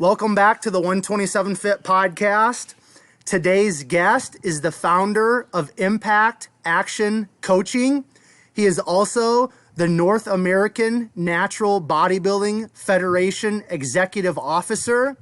Welcome back to the 127 Fit podcast. Today's guest is the founder of Impact Action Coaching. He is also the North American Natural Bodybuilding Federation Executive Officer,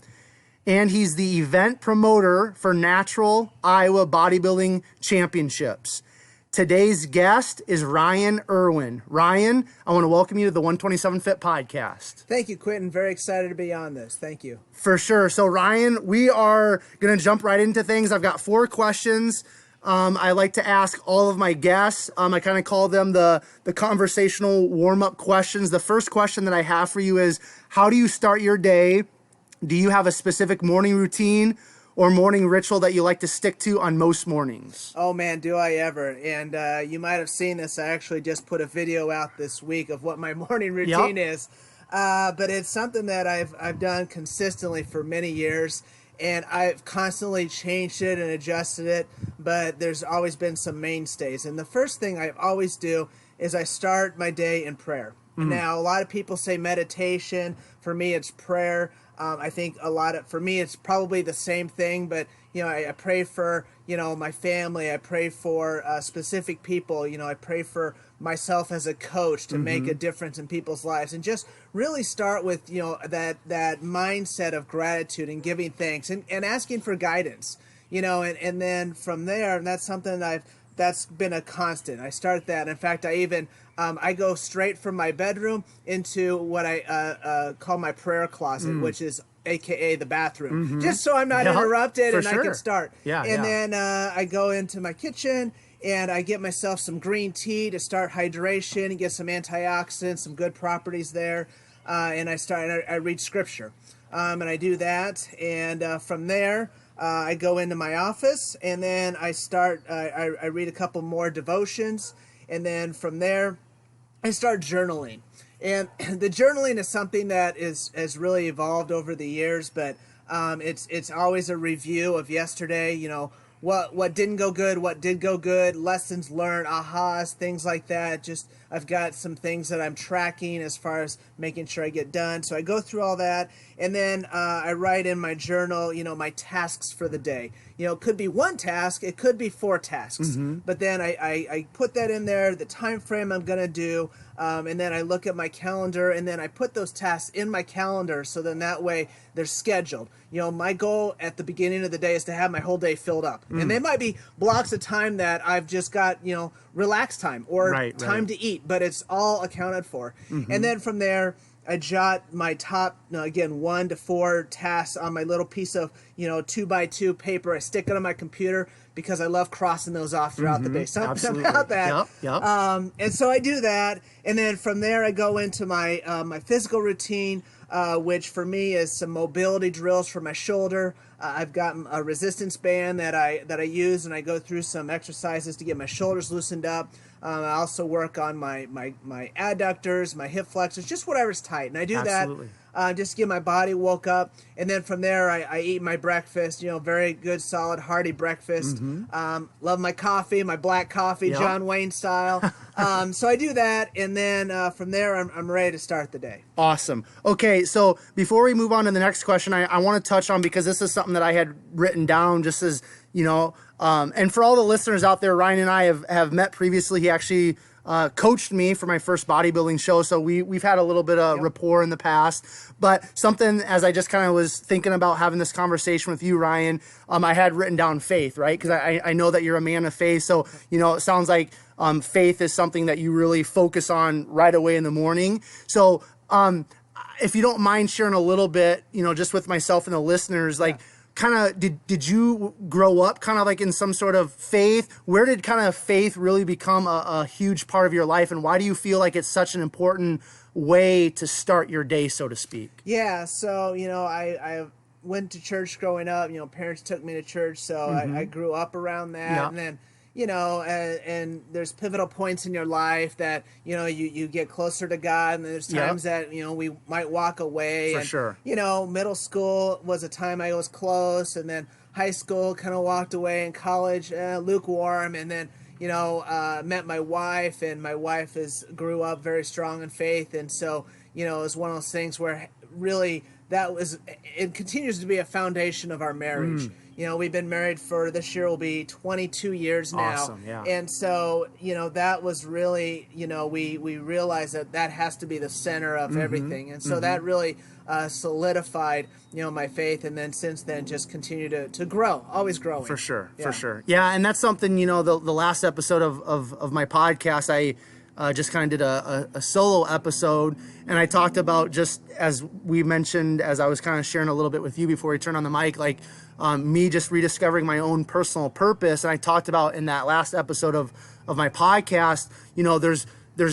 and he's the event promoter for Natural Iowa Bodybuilding Championships. Today's guest is Ryan Irwin. Ryan, I want to welcome you to the 127 Fit podcast. Thank you, Quentin. Very excited to be on this. Thank you. For sure. So Ryan, we are going to jump right into things. I've got 4 questions I like to ask all of my guests. I kind of call them the conversational warm-up questions. The first question that I have for you is, how do you start your day? Do you have a specific morning routine or morning ritual that you like to stick to on most mornings? Oh man, do I ever. And you might have seen this. I actually just put a video out this week of what my morning routine is. But it's something that I've done consistently for many years, and I've constantly changed it and adjusted it, but there's always been some mainstays. And the first thing I always do is I start my day in prayer. Now, a lot of people say meditation. For me, it's prayer. I think for me, it's probably the same thing, but, you know, I pray for, you know, my family. I pray for specific people. You know, I pray for myself as a coach to make a difference in people's lives, and just really start with, you know, that mindset of gratitude and giving thanks and asking for guidance, you know, and then from there, and that's something that's been a constant. I start that. In fact, I even I go straight from my bedroom into what I call my prayer closet, which is AKA the bathroom, just so I'm not interrupted and I can start. Then I go into my kitchen and I get myself some green tea to start hydration and get some antioxidants, some good properties there. And I read scripture, and I do that. And from there, I go into my office, and then I read a couple more devotions, and then from there, I start journaling. And the journaling is something that has really evolved over the years, but it's always a review of yesterday, you know, what didn't go good, what did go good, lessons learned, ahas, things like that. Just I've got some things that I'm tracking as far as making sure I get done. So I go through all that, and then I write in my journal, you know, my tasks for the day. You know, it could be 1 task, it could be 4 tasks, but then I put that in there, the time frame I'm gonna do, and then I look at my calendar, and then I put those tasks in my calendar, so then that way they're scheduled. You know, my goal at the beginning of the day is to have my whole day filled up, and they might be blocks of time that I've just got, you know, relax time or time to eat, but it's all accounted for. And then from there, I jot my top, again, 1 to 4 tasks on my little piece of, you know, 2x2 paper. I stick it on my computer because I love crossing those off throughout the day. Something about that. And so I do that. And then from there, I go into my my physical routine, which for me is some mobility drills for my shoulder. I've got a resistance band that I use, and I go through some exercises to get my shoulders loosened up. I also work on my adductors, my hip flexors, just whatever's tight. And I do that just to get my body woke up. And then from there, I eat my breakfast, you know, very good, solid, hearty breakfast. Love my coffee, my black coffee, John Wayne style. So I do that. And then from there, I'm ready to start the day. Awesome. Okay, so before we move on to the next question, I want to touch on, because this is something that I had written down just as, you know, and for all the listeners out there, Ryan and I have met previously. He actually coached me for my first bodybuilding show, so we've had a little bit of rapport in the past. But something, as I just kind of was thinking about having this conversation with you, Ryan, I had written down faith, right? Because I know that you're a man of faith, so, you know, it sounds like faith is something that you really focus on right away in the morning. So if you don't mind sharing a little bit, you know, just with myself and the listeners, like, kind of, did you grow up kind of like in some sort of faith? Where did kind of faith really become a huge part of your life, and why do you feel like it's such an important way to start your day, so to speak? Yeah, so, you know, I went to church growing up. You know, parents took me to church, so I grew up around that. And then, you know, and there's pivotal points in your life that, you know, you get closer to God, and there's times that, you know, we might walk away. For sure. You know, middle school was a time I was close, and then high school kind of walked away, and college, lukewarm, and then, you know, met my wife, and my wife grew up very strong in faith, and so, you know, it was one of those things where really it continues to be a foundation of our marriage. You know, we've been married for, this year will be 22 years now. Awesome, yeah. And so, you know, that was really, you know, we realized that has to be the center of everything. And so that really solidified, you know, my faith. And then since then, just continue to grow, always growing. For sure, for sure. Yeah, and that's something, you know, the last episode of my podcast, I just kind of did a solo episode, and I talked about, just as we mentioned, as I was kind of sharing a little bit with you before we turned on the mic, like me just rediscovering my own personal purpose. And I talked about in that last episode of my podcast, you know, there's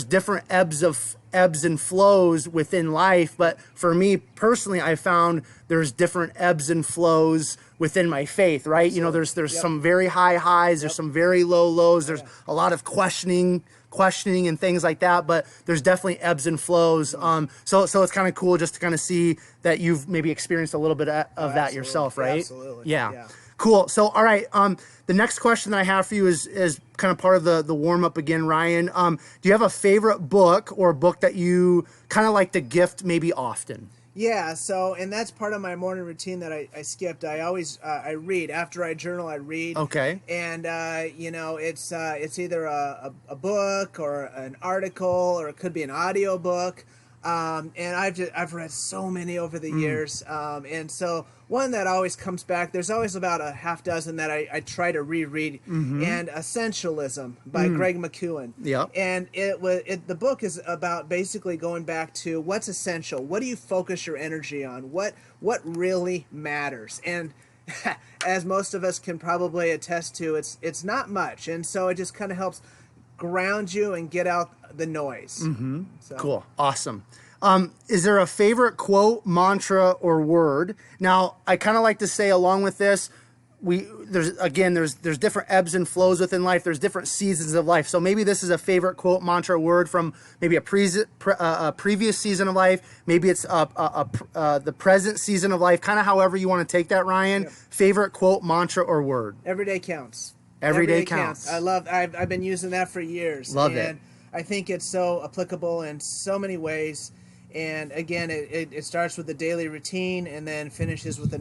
different ebbs and flows within life, but for me personally, I found there's different ebbs and flows within my faith, right? You know, there's some very high highs, there's some very low lows, there's a lot of questioning and things like that, but there's definitely ebbs and flows. So it's kind of cool just to kind of see that you've maybe experienced a little bit of that yourself, right? Absolutely. Yeah. Cool. So, all right. The next question that I have for you is kind of part of the warm up again, Ryan. Do you have a favorite book or book that you kind of like to gift maybe often? Yeah, so, and that's part of my morning routine that I skipped. I always, I read. After I journal, I read. Okay. And, you know, it's either a book or an article, or it could be an audio book. And I've read so many over the years. And so one that always comes back, there's always about a half dozen that I try to reread. And Essentialism by Greg McKeown. Yep. And the book is about basically going back to what's essential. What do you focus your energy on? What really matters? And as most of us can probably attest to, it's not much. And so it just kind of helps ground you and get out the noise. So. Cool. Awesome. Is there a favorite quote, mantra, or word? Now, I kind of like to say along with this, there's different ebbs and flows within life. There's different seasons of life. So maybe this is a favorite quote, mantra, word from maybe a previous season of life. Maybe it's the present season of life. Kind of however you want to take that, Ryan. Yep. Favorite quote, mantra, or word? Every day counts. Every day counts. I've been using that for years. Love it. I think it's so applicable in so many ways. And again, it starts with the daily routine and then finishes with the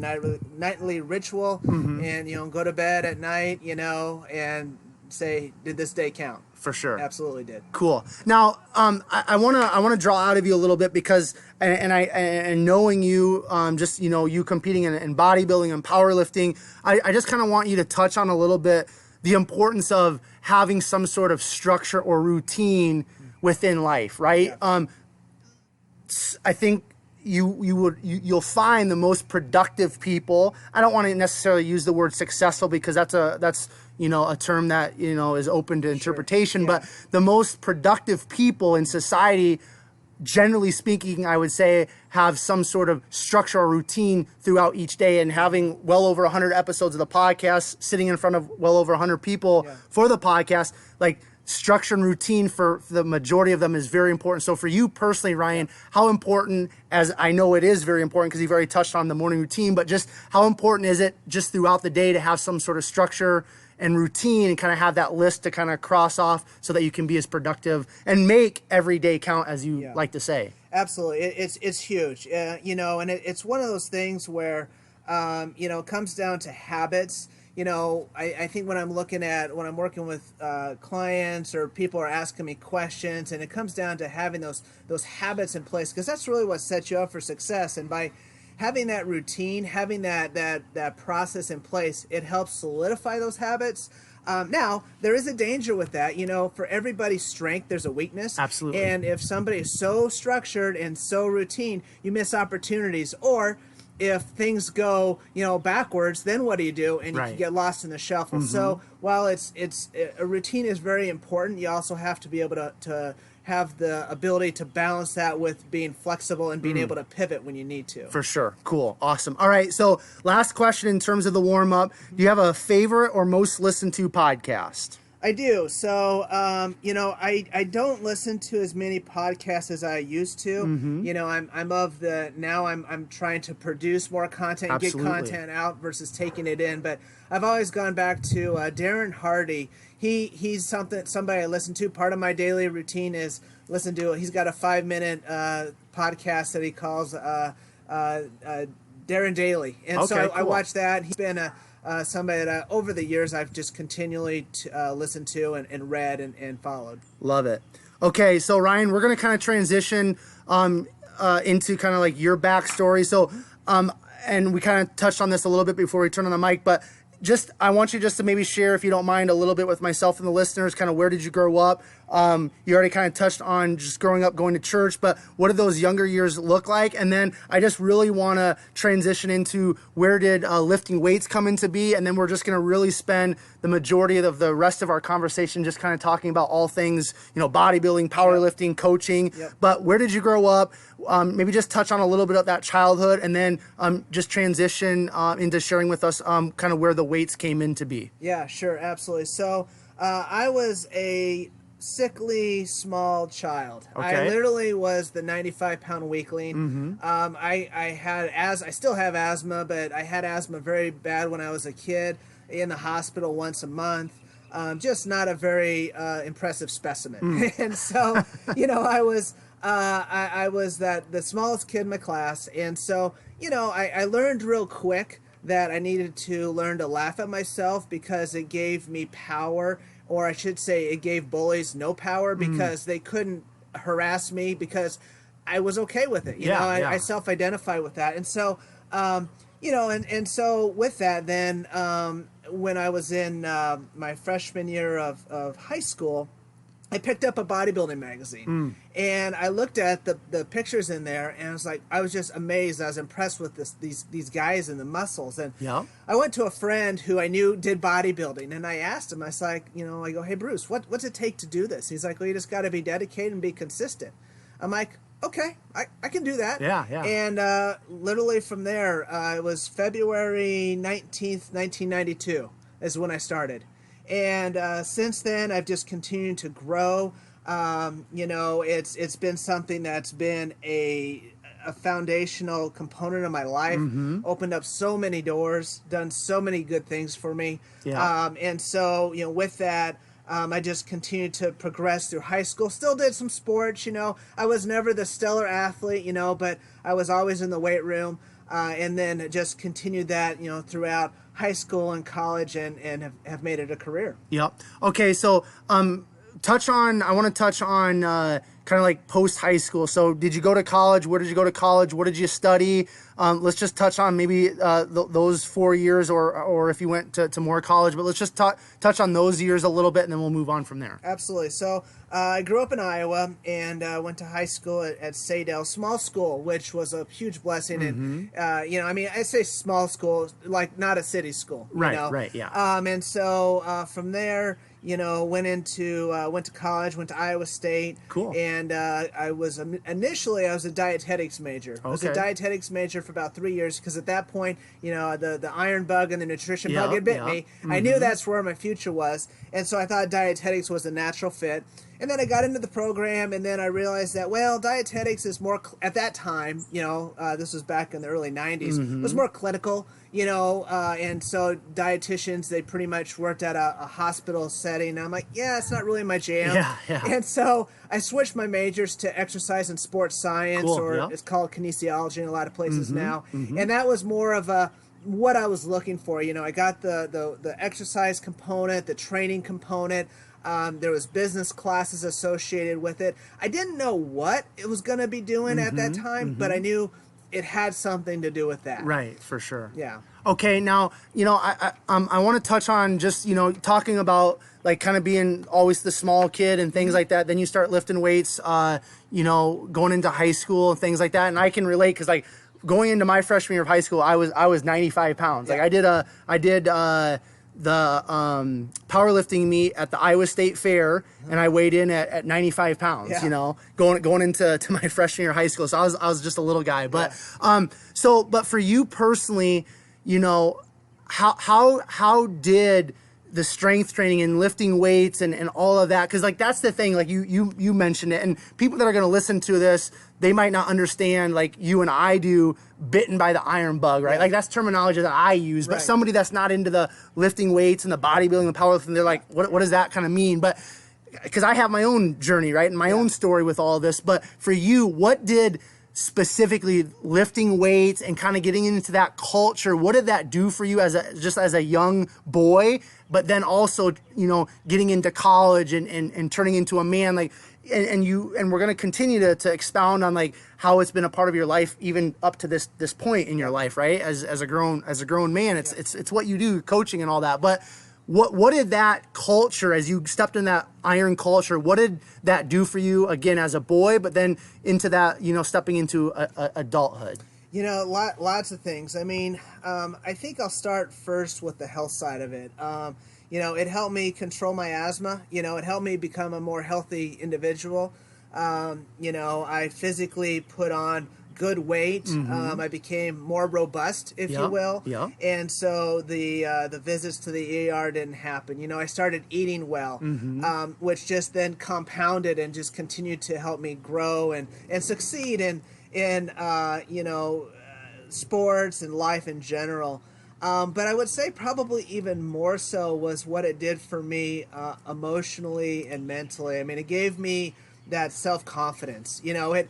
nightly ritual. And, you know, go to bed at night, you know, and say, did this day count? For sure. Absolutely did. Cool. Now, I wanna draw out of you a little bit because, and knowing you, just, you know, you competing in bodybuilding and powerlifting, I just kind of want you to touch on a little bit the importance of having some sort of structure or routine within life, right? Yeah. I think you'll find the most productive people. I don't want to necessarily use the word successful because that's you know, a term that, you know, is open to interpretation, but the most productive people in society, generally speaking, I would say, have some sort of structure or routine throughout each day. And having well over 100 episodes of the podcast, sitting in front of well over 100 people for the podcast, like, structure and routine for the majority of them is very important. So for you personally, Ryan, how important, as I know it is very important because you've already touched on the morning routine, but just how important is it just throughout the day to have some sort of structure and routine and kind of have that list to kind of cross off so that you can be as productive and make every day count, as you like to say? Absolutely. It's huge. You know, and it's one of those things where, you know, it comes down to habits. You know, I think when I'm working with clients or people are asking me questions, and it comes down to having those habits in place, because that's really what sets you up for success. And by having that routine, having that process in place, it helps solidify those habits. Now, there is a danger with that. You know, for everybody's strength, there's a weakness. Absolutely. And if somebody is so structured and so routine, you miss opportunities. Or if things go, you know, backwards, then what do? And you can get lost in the shuffle. So while it's a routine is very important, you also have to be able to have the ability to balance that with being flexible and being able to pivot when you need to. For sure. Cool. Awesome. All right. So last question in terms of the warm up, do you have a favorite or most listened to podcast? I do. So, you know, I don't listen to as many podcasts as I used to. You know, I'm trying to produce more content and get content out versus taking it in. But I've always gone back to Darren Hardy. He's somebody I listen to. Part of my daily routine is listen to. He's got a 5-minute podcast that he calls Darren Daly. And so I cool. watched that. He's been somebody that over the years I've just continually listened to and read and followed. Love it. Okay, so Ryan, we're going to kind of transition into kind of like your backstory. So, and we kind of touched on this a little bit before we turn on the mic, but I want you just to maybe share, if you don't mind, a little bit with myself and the listeners, kind of where did you grow up? You already kind of touched on just growing up, going to church, but what did those younger years look like? And then I just really want to transition into where did lifting weights come into be? And then we're just going to really spend the majority of the rest of our conversation just kind of talking about all things, bodybuilding, powerlifting, coaching. But where did you grow up? Maybe just touch on a little bit of that childhood, and then just transition into sharing with us kind of where the weights came in to be. Yeah, sure, absolutely. So I was a sickly small child. Okay. I literally was the 95-pound weakling. I still have asthma, but I had asthma very bad when I was a kid, in the hospital once a month. Just not a very impressive specimen. And so, I was the smallest kid in my class. And so, I learned real quick that I needed to learn to laugh at myself, because it gave me power, or I should say it gave bullies no power, because they couldn't harass me because I was okay with it. I self-identify with that. And so, and so with that, then when I was in my freshman year of high school, I picked up a bodybuilding magazine, and I looked at the pictures in there, and I was just amazed. I was impressed with these guys and the muscles. And I went to a friend who I knew did bodybuilding, and I asked him, I was like, I go, hey, Bruce, what's it take to do this? He's like, well, you just got to be dedicated and be consistent. I'm like, okay, I can do that. Yeah. And literally from there, it was February 19th, 1992 is when I started. And since then, I've just continued to grow. It's been something that's been a foundational component of my life. Opened up so many doors, done so many good things for me. And so, with that, I just continued to progress through high school. Still did some sports. I was never the stellar athlete, but I was always in the weight room. And then just continued that, throughout high school and college, and have made it a career. Yep. Okay, so I want to touch on kind of like post high school. So did you go to college? Where did you go to college? What did you study? Let's just touch on maybe those 4 years, or if you went to more college, but let's just touch on those years a little bit, and then we'll move on from there. Absolutely. So I grew up in Iowa, and went to high school at Saydell, small school, which was a huge blessing. And, I say small school, like not a city school. Right, yeah. And so from there, went to college, went to Iowa State. Cool. And I was a dietetics major. I was a dietetics major for about 3 years, because at that point, the iron bug and the nutrition bug had bit me. I knew that's where my future was. And so I thought dietetics was a natural fit. And then I got into the program, and then I realized that, well, dietetics is more, at that time, this was back in the early 90s, was more clinical, and so dietitians, they pretty much worked at a hospital setting. And I'm like, yeah, it's not really my jam. Yeah. And so I switched my majors to exercise and sports science, it's called kinesiology in a lot of places now. And that was more of what I was looking for. I got the exercise component, the training component. There was business classes associated with it. I didn't know what it was going to be doing at that time, but I knew it had something to do with that. Right, for sure. Yeah. Okay, now, I want to touch on just, talking about like kind of being always the small kid and things like that. Then you start lifting weights, going into high school and things like that. And I can relate, because like going into my freshman year of high school, I was 95 pounds. Like I did the powerlifting meet at the Iowa State Fair, and I weighed in at 95 pounds, going into my freshman year of high school. So I was just a little guy. But but for you personally, how did the strength training and lifting weights and all of that, because like that's the thing, like you mentioned it, and people that are going to listen to this, they might not understand like you and I do, bitten by the iron bug, right? Like that's terminology that I use, but somebody that's not into the lifting weights and the bodybuilding, the powerlifting, they're like, what does that kind of mean? But because I have my own journey, right, and my own story with all this. But for you, what did specifically lifting weights and kind of getting into that culture, what did that do for you as a young boy, but then also, you know, getting into college and turning into a man, like, and we're going to continue to expound on like how it's been a part of your life even up to this point in your life, right? As a grown man, it's what you do, coaching and all that. But what did that culture, as you stepped in that iron culture, what did that do for you again as a boy, but then into that, you know, stepping into adulthood? You know, lots of things. I mean, I think I'll start first with the health side of it. You know, it helped me control my asthma. You know, it helped me become a more healthy individual. You know, I physically put on good weight. I became more robust, if you will. And so the visits to the ER didn't happen. You know, I started eating well, which just then compounded and just continued to help me grow and succeed in you know, sports and life in general. But I would say probably even more so was what it did for me emotionally and mentally. I mean, it gave me that self-confidence. You know, it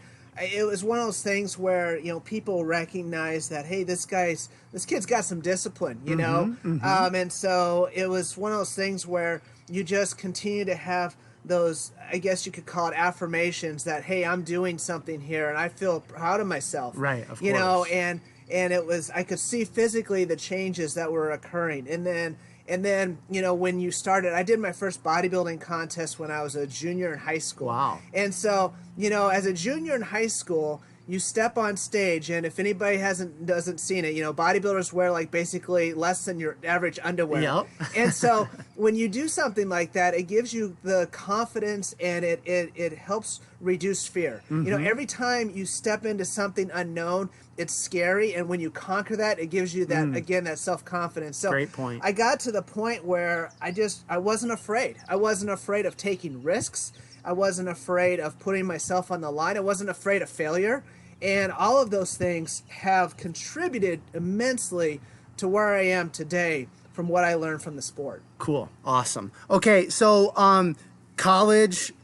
was one of those things where, you know, people recognize that, hey, this kid's got some discipline, you know? And so it was one of those things where you just continue to have those, I guess you could call it affirmations that, hey, I'm doing something here and I feel proud of myself. Right, of course. You know, and it was, I could see physically the changes that were occurring. And then, you know, when you started, I did my first bodybuilding contest when I was a junior in high school. Wow. And so, you know, as a junior in high school, you step on stage, and if anybody doesn't seen it, you know, bodybuilders wear like basically less than your average underwear. Yep. And so when you do something like that, it gives you the confidence, and it helps reduce fear. You know, every time you step into something unknown, it's scary, and when you conquer that, it gives you that again, that self-confidence. So great point. I got to the point where I wasn't afraid. I wasn't afraid of taking risks. I wasn't afraid of putting myself on the line. I wasn't afraid of failure. And all of those things have contributed immensely to where I am today from what I learned from the sport. Cool. Awesome. Okay. So, college,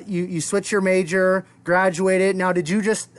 you switched your major, graduated. Now, did you just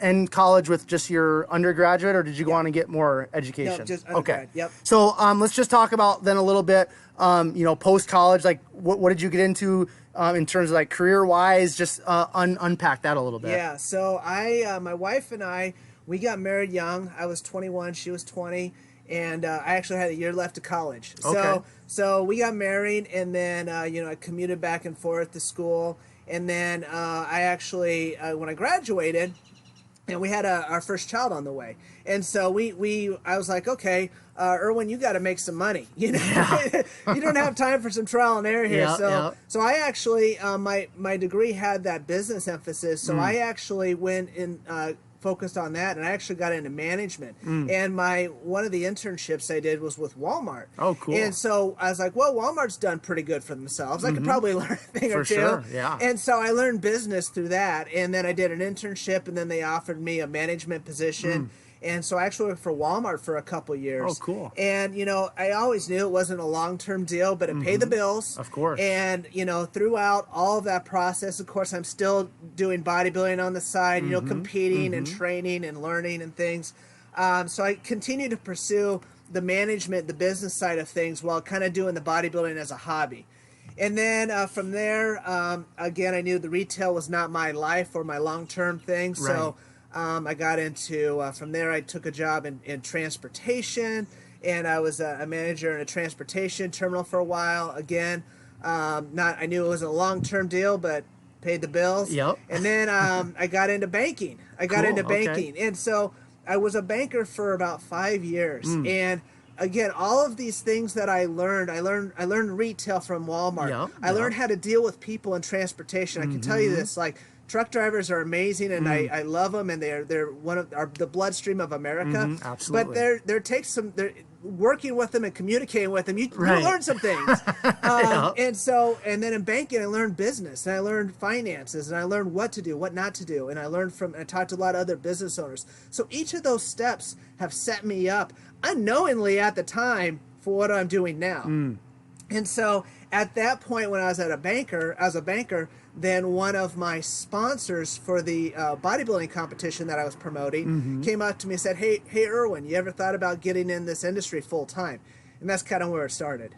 end college with just your undergraduate, or did you go on and get more education? No, just undergrad. Okay. Yep. So, let's just talk about then a little bit, you know, post-college, like what did you get into in terms of like career-wise? Just unpack that a little bit. Yeah. So my wife and I, we got married young. I was 21, she was 20, and I actually had a year left of college. Okay. So we got married, and then you know, I commuted back and forth to school, and then I actually when I graduated, and we had our first child on the way. And so I was like, okay, Irwin, you got to make some money. You know, you don't have time for some trial and error here. So I actually, my degree had that business emphasis. So I actually went and focused on that, and I actually got into management. And one of the internships I did was with Walmart. Oh, cool. And so I was like, well, Walmart's done pretty good for themselves. I could probably learn a thing or two. Sure, yeah. And so I learned business through that, and then I did an internship, and then they offered me a management position. And so I actually worked for Walmart for a couple years. Oh, cool. And, you know, I always knew it wasn't a long-term deal, but it paid the bills. Of course. And, you know, throughout all of that process, of course, I'm still doing bodybuilding on the side, you know, competing and training and learning and things. So I continue to pursue the management, the business side of things, while kind of doing the bodybuilding as a hobby. And then from there, again, I knew the retail was not my life or my long-term thing. So I got into, from there, I took a job in transportation, and I was a manager in a transportation terminal for a while. Again, I knew it was a long-term deal, but paid the bills. Yep. And then I got into banking. And so I was a banker for about 5 years. And again, all of these things that I learned retail from Walmart. I learned how to deal with people in transportation. I can tell you this, like, truck drivers are amazing, and I love them, and they're one of the bloodstream of America. Absolutely. But they're working with them and communicating with them. You learn some things. And then in banking, I learned business, and I learned finances, and I learned what to do, what not to do, and I talked to a lot of other business owners. So each of those steps have set me up unknowingly at the time for what I'm doing now. And so at that point, when I was a banker, then one of my sponsors for the bodybuilding competition that I was promoting came up to me and said, hey, Irwin, you ever thought about getting in this industry full time? And that's kind of where it started.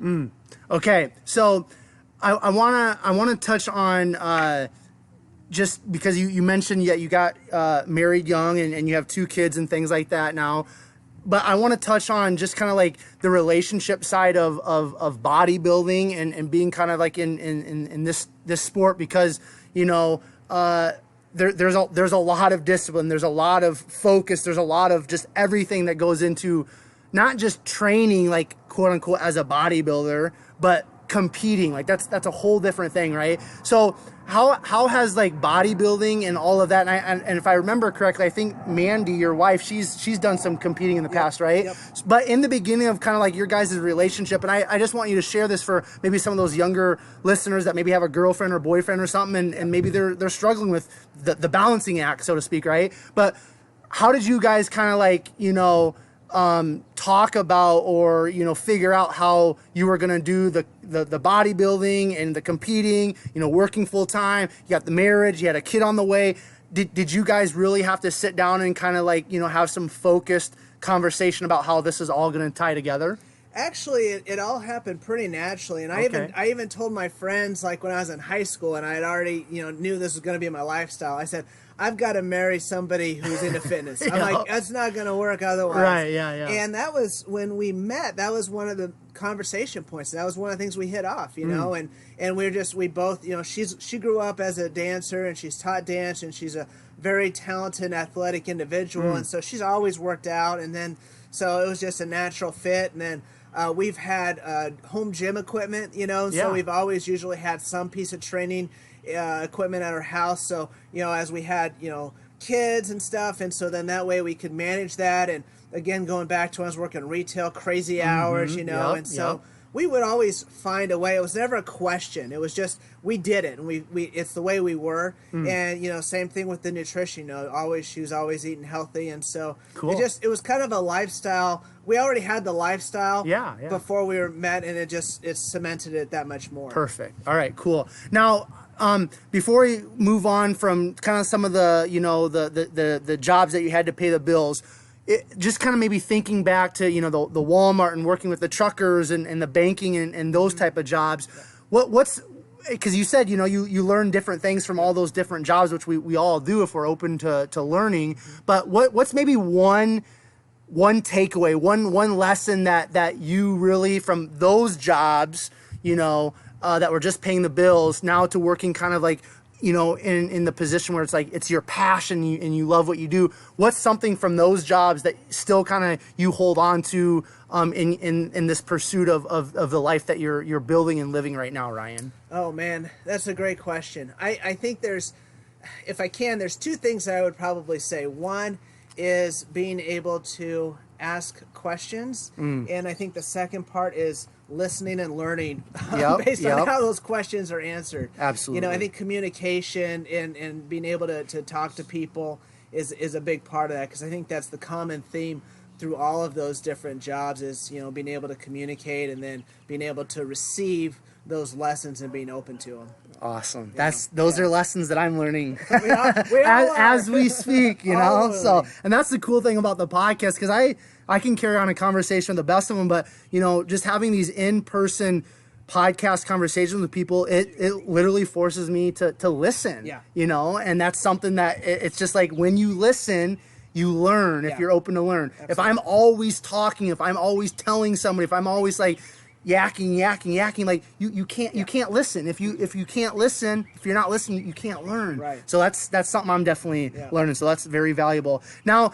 Okay, so I wanna touch on just because you mentioned you got married young and you have 2 kids and things like that now. But I want to touch on just kind of like the relationship side of bodybuilding and being kind of like in this sport, because there's a lot of discipline, there's a lot of focus, there's a lot of just everything that goes into not just training like quote unquote as a bodybuilder, but competing. Like that's a whole different thing, right? So how has like bodybuilding and all of that, and if I remember correctly, I think Mandy, your wife, she's done some competing in the past, right? Yep. But in the beginning of kind of like your guys' relationship, and I just want you to share this for maybe some of those younger listeners that maybe have a girlfriend or boyfriend or something, and maybe they're struggling with the balancing act, so to speak, right? But how did you guys kind of like, talk about or figure out how you were going to do the bodybuilding and the competing, working full time? You got the marriage, you had a kid on the way. Did you guys really have to sit down and kind of like have some focused conversation about how this is all going to tie together? Actually, it all happened pretty naturally, and I even told my friends, like when I was in high school and I had already knew this was going to be my lifestyle. I said, I've got to marry somebody who's into fitness. I'm like, that's not going to work otherwise. Right, yeah. And that was when we met. That was one of the conversation points. That was one of the things we hit off, and we both, she grew up as a dancer and she's taught dance and she's a very talented, athletic individual, and so she's always worked out, and then so it was just a natural fit, and then. We've had home gym equipment, so we've always usually had some piece of training equipment at our house. So, as we had, kids and stuff, and so then that way we could manage that. And again, going back to when I was working retail, crazy hours, and so we would always find a way. It was never a question. It was just we did it, and we it's the way we were. And same thing with the nutrition. She was always eating healthy, and so it was kind of a lifestyle. We already had the lifestyle before we were met, and it cemented it that much more. Perfect. All right, cool. Now, before we move on from kind of some of the the jobs that you had to pay the bills, just kind of maybe thinking back to the Walmart and working with the truckers and the banking and those type of jobs. What's because you said you learn different things from all those different jobs, which we all do if we're open to learning. But what's maybe one takeaway, one lesson that you really from those jobs, that were just paying the bills, now to working kind of like, in the position where it's like it's your passion and you love what you do. What's something from those jobs that still kind of you hold on to in this pursuit of the life that you're building and living right now, Ryan? Oh man, that's a great question. I think there's 2 things that I would probably say. One is being able to ask questions, and I think the second part is listening and learning based on how those questions are answered. Absolutely. I think communication and being able to talk to people is a big part of that, because I think that's the common theme through all of those different jobs is, being able to communicate and then being able to receive those lessons and being open to them. Awesome. Those are lessons that I'm learning we as we speak, So, and that's the cool thing about the podcast, because I can carry on a conversation with the best of them, but just having these in-person podcast conversations with people, it literally forces me to listen. And that's something that it's just like when you listen, you learn if you're open to learn. Absolutely. If I'm always talking, if I'm always telling somebody, if I'm always like yakking, like you can't listen. If you can't listen, if you're not listening, you can't learn. Right. So that's something I'm definitely learning. So that's very valuable. Now,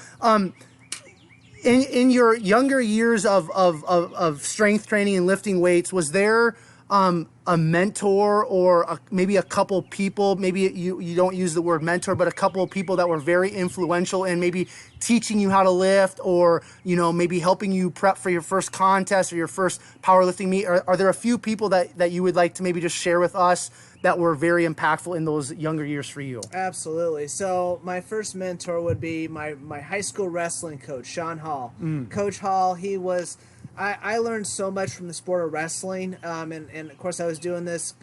in your younger years of strength training and lifting weights, was there a mentor or maybe a couple people, maybe you don't use the word mentor, but a couple of people that were very influential in maybe teaching you how to lift, or maybe helping you prep for your first contest or your first powerlifting meet? Are there a few people that you would like to maybe just share with us that were very impactful in those younger years for you? Absolutely. So my first mentor would be my high school wrestling coach, Sean Hall. Coach Hall, he was I learned so much from the sport of wrestling, and of course I was doing this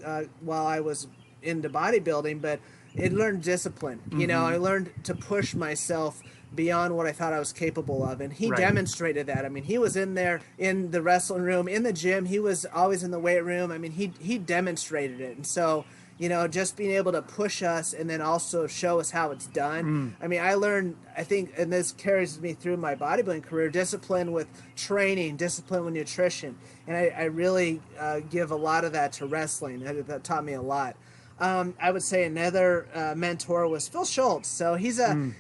while I was into bodybuilding, but it learned discipline. You know, I learned to push myself beyond what I thought I was capable of, and he demonstrated that. I mean, he was in there in the wrestling room, in the gym. He was always in the weight room. I mean, he demonstrated it, and so, you know, just being able to push us and then also show us how it's done. I mean, I learned, I think, and this carries me through my bodybuilding career, discipline with training, discipline with nutrition. And I really give a lot of that to wrestling. That taught me a lot. I would say another mentor was Phil Schultz. So he's some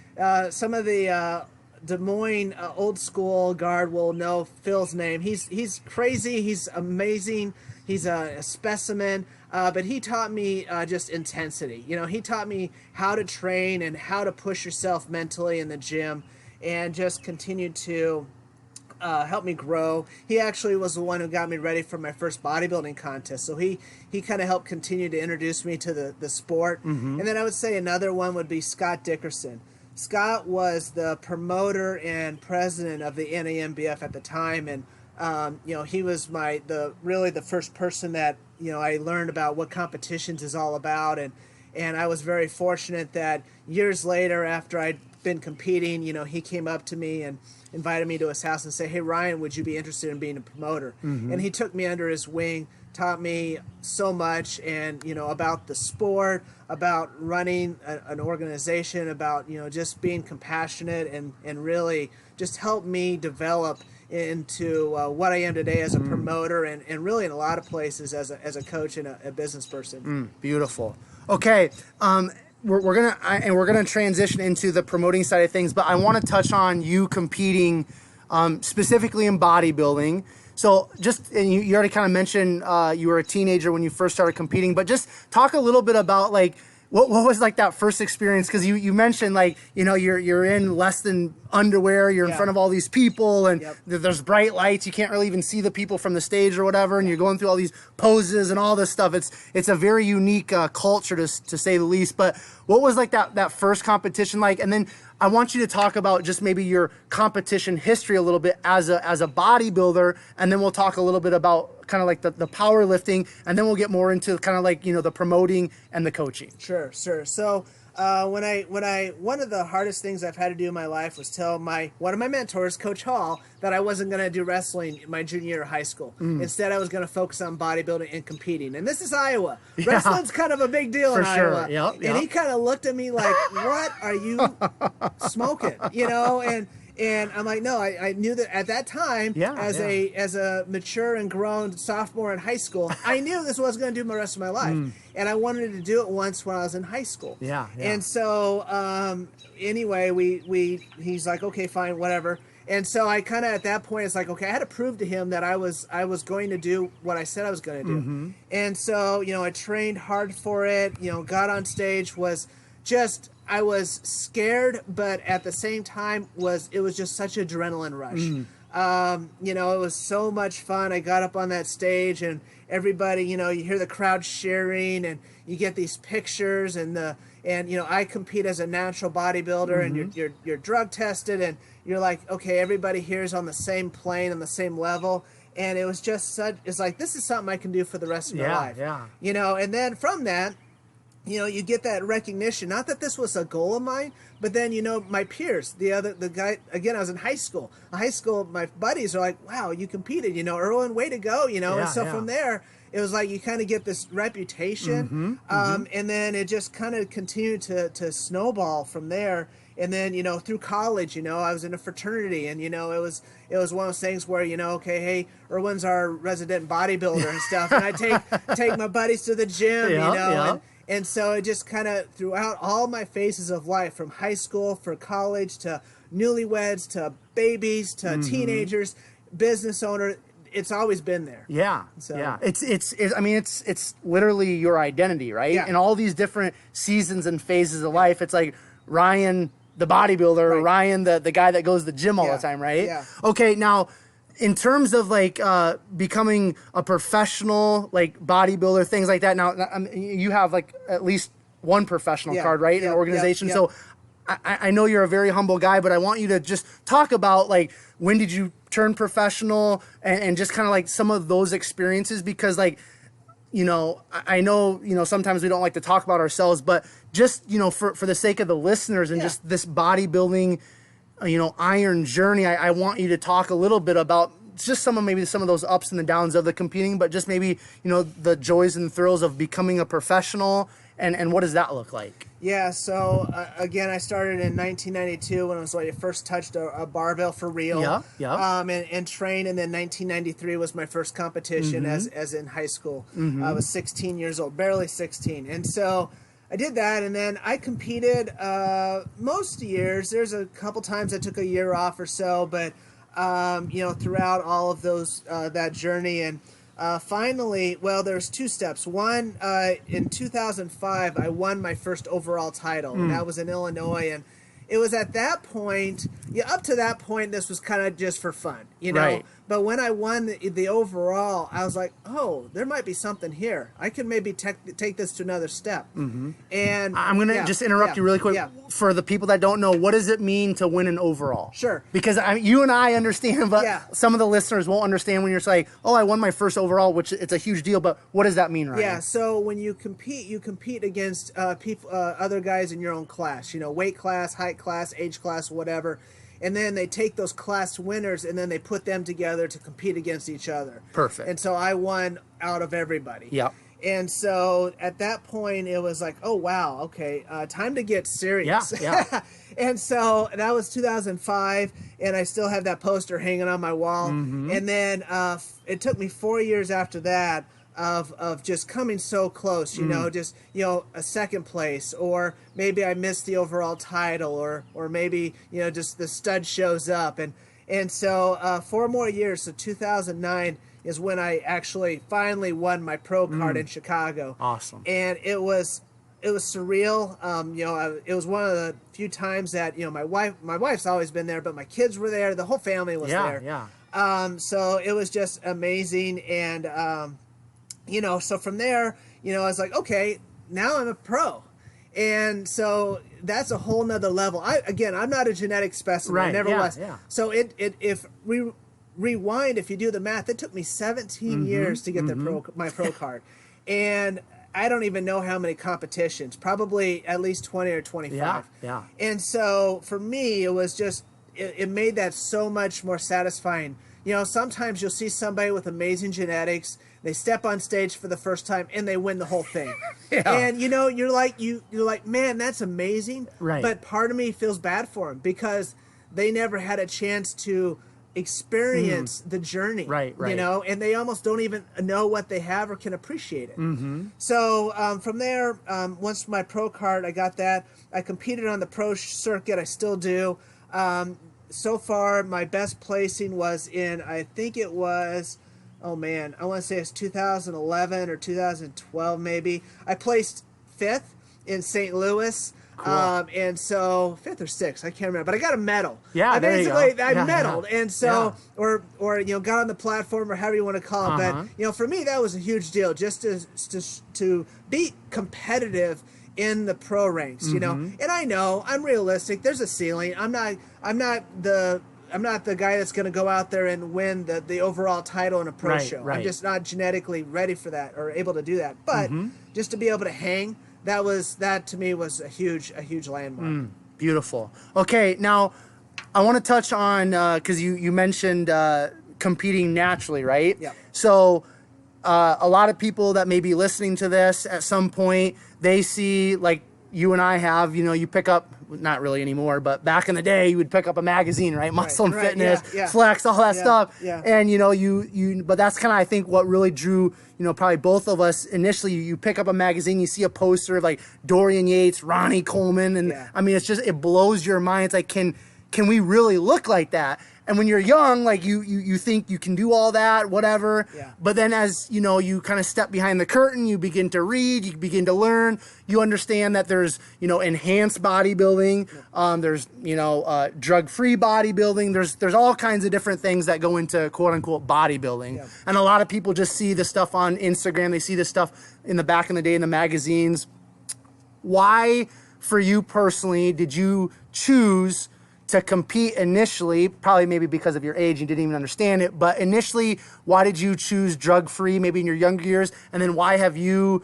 of the Des Moines old school guard will know Phil's name. He's crazy. He's amazing. He's a specimen. But he taught me just intensity. You know, he taught me how to train and how to push yourself mentally in the gym, and just continued to help me grow. He actually was the one who got me ready for my first bodybuilding contest. So he kind of helped continue to introduce me to the sport. And then I would say another one would be Scott Dickerson. Scott was the promoter and president of the NAMBF at the time, and you know, he was really the first person that, you know, I learned about what competitions is all about, and I was very fortunate that years later, after I'd been competing, you know, he came up to me and invited me to his house and said, "Hey Ryan, would you be interested in being a promoter?" And he took me under his wing, taught me so much, and, you know, about the sport, about running an organization, about, you know, just being compassionate, and really just helped me develop into what I am today as a promoter, and really in a lot of places as a coach and a business person. Beautiful. Okay, we're gonna transition into the promoting side of things, but I want to touch on you competing specifically in bodybuilding. So and you already kind of mentioned you were a teenager when you first started competing, but just talk a little bit about like what was like that first experience, because you mentioned, like, you know, you're in less than underwear, you're in front of all these people, and there's bright lights, you can't really even see the people from the stage or whatever, and you're going through all these poses and all this stuff. It's a very unique culture to say the least. But what was like that first competition like? And then I want you to talk about just maybe your competition history a little bit as a bodybuilder, and then we'll talk a little bit about kind of like the powerlifting, and then we'll get more into kind of like, you know, the promoting and the coaching. Sure. So one of the hardest things I've had to do in my life was tell one of my mentors, Coach Hall, that I wasn't going to do wrestling my junior year of high school. Instead, I was going to focus on bodybuilding and competing. And this is Iowa. Wrestling's kind of a big deal in Iowa. And he kind of looked at me like, "What are you smoking?" You know, and I'm like, no, I knew that at that time, as a mature and grown sophomore in high school, I knew this wasn't going to do the rest of my life. And I wanted to do it once when I was in high school. And so anyway, he's like, "Okay, fine, whatever." And so I kind of, at that point, it's like, okay, I had to prove to him that I was going to do what I said I was going to do. And so, you know, I trained hard for it, you know, got on stage, I was scared, but at the same time it was just such an adrenaline rush. You know, it was so much fun. I got up on that stage, and everybody, you know, you hear the crowd cheering, and you get these pictures, and you know, I compete as a natural bodybuilder, and you're drug tested, and you're like, okay, everybody here is on the same plane, on the same level. And it was just it's like, this is something I can do for the rest of my life. You know, and then from that, you know, you get that recognition. Not that this was a goal of mine, but then, you know, my peers, the guy, again, I was in high school. My buddies are like, "Wow, you competed, you know, Irwin, way to go," you know. And so from there, it was like you kind of get this reputation, and then it just kind of continued to snowball from there. And then, you know, through college, you know, I was in a fraternity, and, you know, it was one of those things where, you know, okay, hey, Irwin's our resident bodybuilder and stuff, and I take my buddies to the gym, you know, and so it just kind of throughout all my phases of life, from high school, for college, to newlyweds, to babies, to teenagers, business owner, it's always been there. It's literally your identity, right? In all these different seasons and phases of life, it's like Ryan the bodybuilder, or Ryan the guy that goes to the gym all the time, right? Okay, now in terms of like becoming a professional like bodybuilder, things like that, now you have like at least one professional card, right? In an organization. So I know you're a very humble guy, but I want you to just talk about, like, when did you turned professional, and just kind of like some of those experiences, because like, you know, I know, you know, sometimes we don't like to talk about ourselves, but just, you know, for the sake of the listeners and just this bodybuilding, you know, iron journey, I want you to talk a little bit about just some of those ups and the downs of the competing, but just maybe, you know, the joys and thrills of becoming a professional, and what does that look like? Yeah, so again, I started in 1992 when I was like first touched a barbell for real. And trained, and then 1993 was my first competition as in high school. I was 16 years old, barely 16, and so I did that, and then I competed most years. There's a couple times I took a year off or so, but you know, throughout all of those that journey, and finally, well, there's two steps. One, in 2005, I won my first overall title, and that was in Illinois, and it was at that point, up to that point, this was kind of just for fun, you know. Right. But when I won the overall, I was like, oh, there might be something here. I can maybe take this to another step. And I'm going to just interrupt you really quick. For the people that don't know, what does it mean to win an overall? Sure. Because you and I understand, but some of the listeners won't understand when you're saying, oh, I won my first overall, which it's a huge deal, but what does that mean, Ryan? Yeah, so when you compete against people, other guys in your own class, you know, weight class, height class, age class, whatever. And then they take those class winners and then they put them together to compete against each other. Perfect. And so I won out of everybody. Yeah. And so at that point, it was like, oh, wow, okay, time to get serious. Yeah. And so that was 2005, and I still have that poster hanging on my wall. And then it took me 4 years after that of just coming so close, you know, just, you know, a second place, or maybe I missed the overall title, or maybe, you know, just the stud shows up. And so 4 more years, so 2009 is when I actually finally won my pro card in Chicago. Awesome. And it was surreal. You know, it was one of the few times that, you know, my wife's always been there, but my kids were there. The whole family was there. Yeah. So it was just amazing. And, you know, so from there, you know, I was like, okay, now I'm a pro. And so that's a whole nother level. I'm not a genetic specimen. Right. I never was. Yeah. So if we rewind, if you do the math, it took me 17 years to get my pro card. And I don't even know how many competitions, probably at least 20 or 25. Yeah. And so for me, it was just, it made that so much more satisfying. You know, sometimes you'll see somebody with amazing genetics, they step on stage for the first time and they win the whole thing. And you know, you're like, man, that's amazing. Right. But part of me feels bad for them because they never had a chance to experience the journey. Right. You know, and they almost don't even know what they have or can appreciate it. So from there, once my pro card, I got that. I competed on the pro circuit. I still do. So far, my best placing was in, I think it was, oh man, I want to say it's 2011 or 2012 maybe. I placed 5th in St. Louis. Cool. And so 5th or 6th, I can't remember, but I got a medal. Yeah, I there you go. I Yeah, medaled, yeah. and so or you know, got on the platform, or however you want to call it. But you know, for me, that was a huge deal, just to be competitive in the pro ranks. You know, and I know I'm realistic. There's a ceiling. I'm not the guy that's going to go out there and win the overall title in a pro show. I'm just not genetically ready for that or able to do that. But just to be able to hang. That to me was a huge landmark. Beautiful. Okay, now I want to touch on because you mentioned competing naturally, right? Yeah. So a lot of people that may be listening to this at some point, they see like you and I have, you know, you pick up, not really anymore, but back in the day, you would pick up a magazine, right? Muscle and Fitness, Flex, all that stuff. Yeah. And, you know, but that's kind of, I think, what really drew, you know, probably both of us initially. You pick up a magazine, you see a poster of like Dorian Yates, Ronnie Coleman. And I mean, it's just, it blows your mind. It's like, can we really look like that? And when you're young, like you think you can do all that, whatever. Yeah. But then as, you know, you kind of step behind the curtain, you begin to read, you begin to learn, you understand that there's, you know, enhanced bodybuilding, there's, you know, drug-free bodybuilding, there's all kinds of different things that go into quote unquote bodybuilding. Yeah. And a lot of people just see the stuff on Instagram, they see the stuff in the back in the day in the magazines. Why, for you personally, did you choose to compete initially, probably maybe because of your age, you didn't even understand it, but initially, why did you choose drug-free maybe in your younger years? And then why have you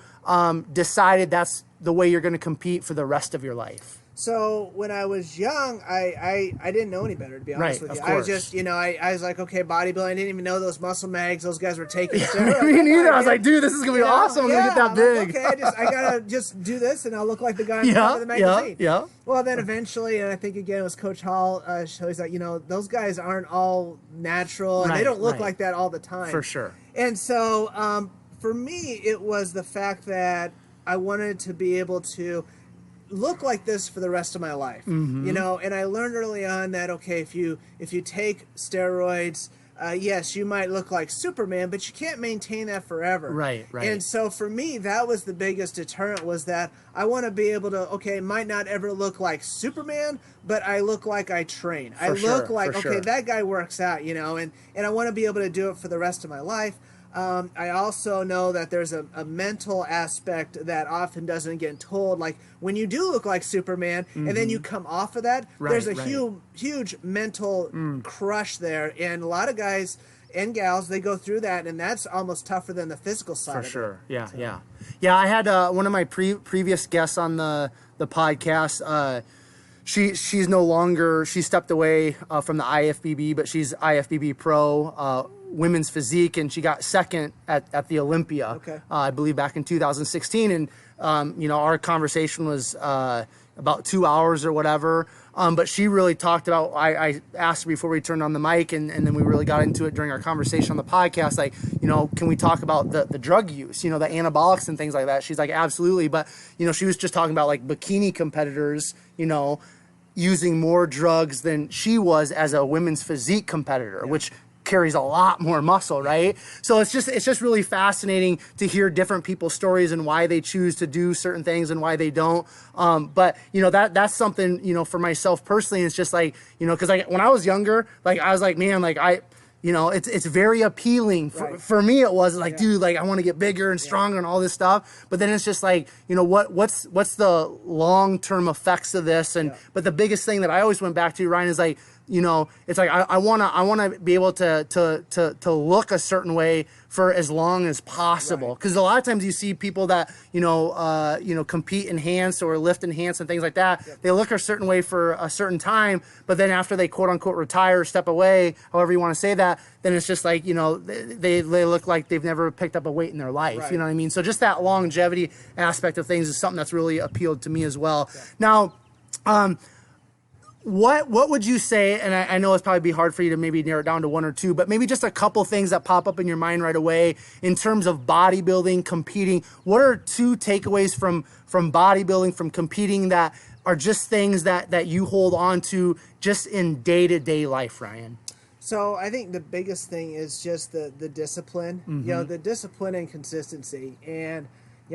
decided that's the way you're going to compete for the rest of your life? So when I was young, I didn't know any better, to be honest with you. I was just, I was like, okay, bodybuilding. I didn't even know those muscle mags. Those guys were taking steroids. Me neither. I was like, dude, this is gonna be awesome. I'm gonna get that big. Like, okay, I gotta just do this, and I'll look like the guy on the cover of the magazine. Yeah. Well, then eventually, and I think again it was Coach Hall. He's like, those guys aren't all natural, and they don't look like that all the time. For sure. And so, for me, it was the fact that I wanted to be able to look like this for the rest of my life, and I learned early on that, okay, if you take steroids, yes, you might look like Superman, but you can't maintain that forever. Right. And so for me, that was the biggest deterrent, was that I want to be able to, okay, might not ever look like Superman, but I look like I train. I look like, okay, that guy works out, and I want to be able to do it for the rest of my life. I also know that there's a mental aspect that often doesn't get told. Like when you do look like Superman and then you come off of that, there's a huge mental crush there. And a lot of guys and gals, they go through that, and that's almost tougher than the physical side of it. For sure. Yeah, I had one of my previous guests on the podcast. She's no longer, she stepped away from the IFBB, but she's IFBB Pro, women's physique, and she got second at the Olympia, I believe back in 2016. And, our conversation was about 2 hours or whatever. But she really talked about, I asked her before we turned on the mic, and then we really got into it during our conversation on the podcast, like, can we talk about the drug use, the anabolics and things like that? She's like, absolutely. But, she was just talking about like bikini competitors, using more drugs than she was as a women's physique competitor, which carries a lot more muscle, right? So it's just really fascinating to hear different people's stories and why they choose to do certain things and why they don't. But that's something, for myself personally, it's just like, because like when I was younger, like I was like, man, like it's very appealing. For me, it was like, dude, like I want to get bigger and stronger and all this stuff. But then it's just like, what's the long-term effects of this? And but the biggest thing that I always went back to, Ryan, is like, it's like I wanna be able to look a certain way for as long as possible. Because a lot of times you see people that compete enhanced or lift enhanced and things like that. They look a certain way for a certain time, but then after they quote unquote retire, step away, however you want to say that, then it's just like they look like they've never picked up a weight in their life. You know what I mean? So just that longevity aspect of things is something that's really appealed to me as well. Now, what would you say, and I know it's probably be hard for you to maybe narrow it down to one or two, but maybe just a couple things that pop up in your mind right away in terms of bodybuilding, competing. What are two takeaways from bodybuilding, from competing, that are just things that you hold on to just in day-to-day life, Ryan? So I think the biggest thing is just the discipline, the discipline and consistency. And,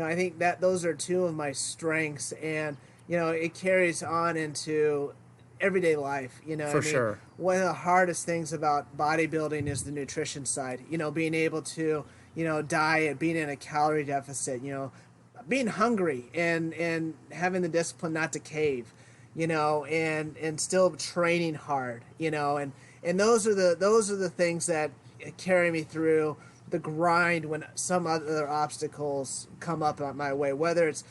I think that those are two of my strengths, and, it carries on into everyday life. For sure. One of the hardest things about bodybuilding is the nutrition side, being able to, diet, being in a calorie deficit, being hungry and having the discipline not to cave, and still training hard, and those are the things that carry me through the grind when some other obstacles come up my way, whether it's,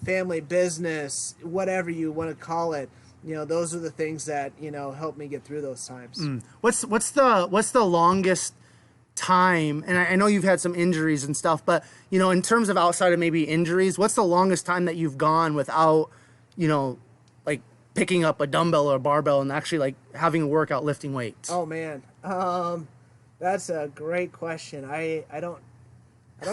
family, business, whatever you want to call it. Those are the things that, help me get through those times. What's the longest time, and I know you've had some injuries and stuff, but, in terms of outside of maybe injuries, what's the longest time that you've gone without, like picking up a dumbbell or a barbell and actually like having a workout lifting weights? Oh man. That's a great question. I don't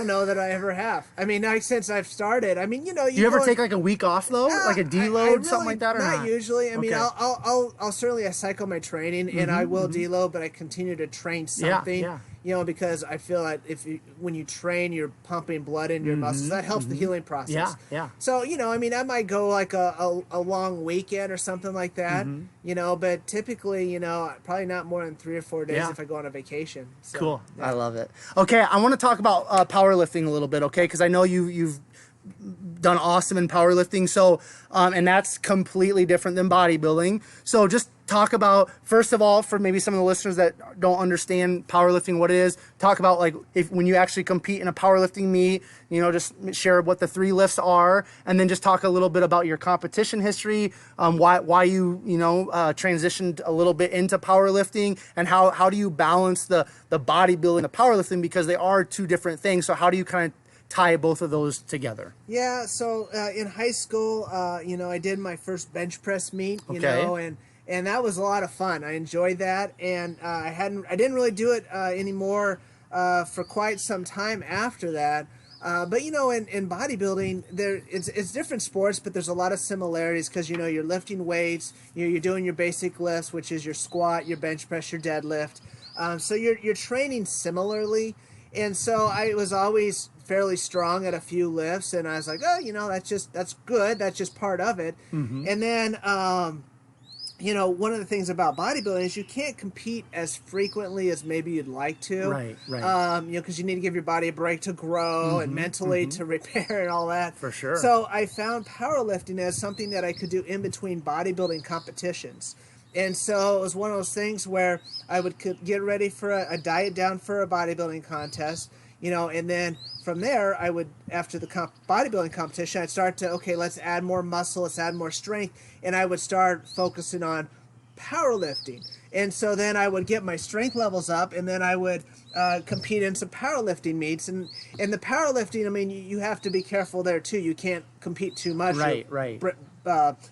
know that I ever have. I mean, since I've started, I mean, do you ever take like a week off though, like a deload, really, something like that, or not? Usually. I mean, I'll certainly cycle my training, and I will deload, but I continue to train something. Because I feel like when you train, you're pumping blood into your muscles. That helps the healing process. So I mean, I might go like a long weekend or something like that. But typically, probably not more than 3 or 4 days if I go on a vacation. So, cool. I love it. Okay, I want to talk about powerlifting a little bit. Okay, because I know you've done awesome in powerlifting. So, and that's completely different than bodybuilding. So just talk about, first of all, for maybe some of the listeners that don't understand powerlifting, what it is, talk about like when you actually compete in a powerlifting meet, you know, just share what the 3 lifts are, and then just talk a little bit about your competition history, why you transitioned a little bit into powerlifting, and how do you balance the bodybuilding and the powerlifting, because they are 2 different things. So how do you kind of tie both of those together? Yeah, so in high school, I did my first bench press meet, and that was a lot of fun. I enjoyed that, and I didn't really do it anymore for quite some time after that. But in bodybuilding, it's different sports, but there's a lot of similarities because you're lifting weights, you're doing your basic lifts, which is your squat, your bench press, your deadlift. So you're training similarly, and so I was always fairly strong at a few lifts, and I was like, that's good, that's just part of it. And then one of the things about bodybuilding is you can't compete as frequently as maybe you'd like to. Right. Because you need to give your body a break to grow and mentally to repair and all that. For sure. So I found powerlifting as something that I could do in between bodybuilding competitions. And so it was one of those things where I would get ready for a diet down for a bodybuilding contest, and then from there, I would, after the bodybuilding competition, I'd start to, let's add more muscle, let's add more strength, and I would start focusing on powerlifting. And so then I would get my strength levels up, and then I would compete in some powerlifting meets. And the powerlifting, I mean, you have to be careful there too. You can't compete too much. Right.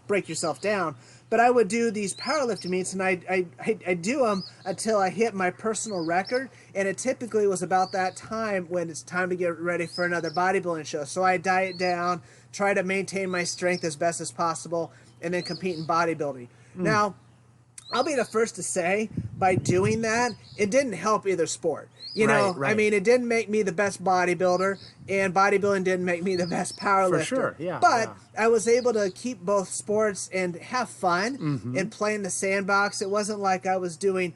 Break yourself down. But I would do these powerlifting meets, and I do them until I hit my personal record, and it typically was about that time when it's time to get ready for another bodybuilding show. So I diet down, try to maintain my strength as best as possible, and then compete in bodybuilding. Now, I'll be the first to say, by doing that, it didn't help either sport. Right. I mean, it didn't make me the best bodybuilder, and bodybuilding didn't make me the best powerlifter. For sure, yeah. But I was able to keep both sports and have fun and play in the sandbox. It wasn't like I was doing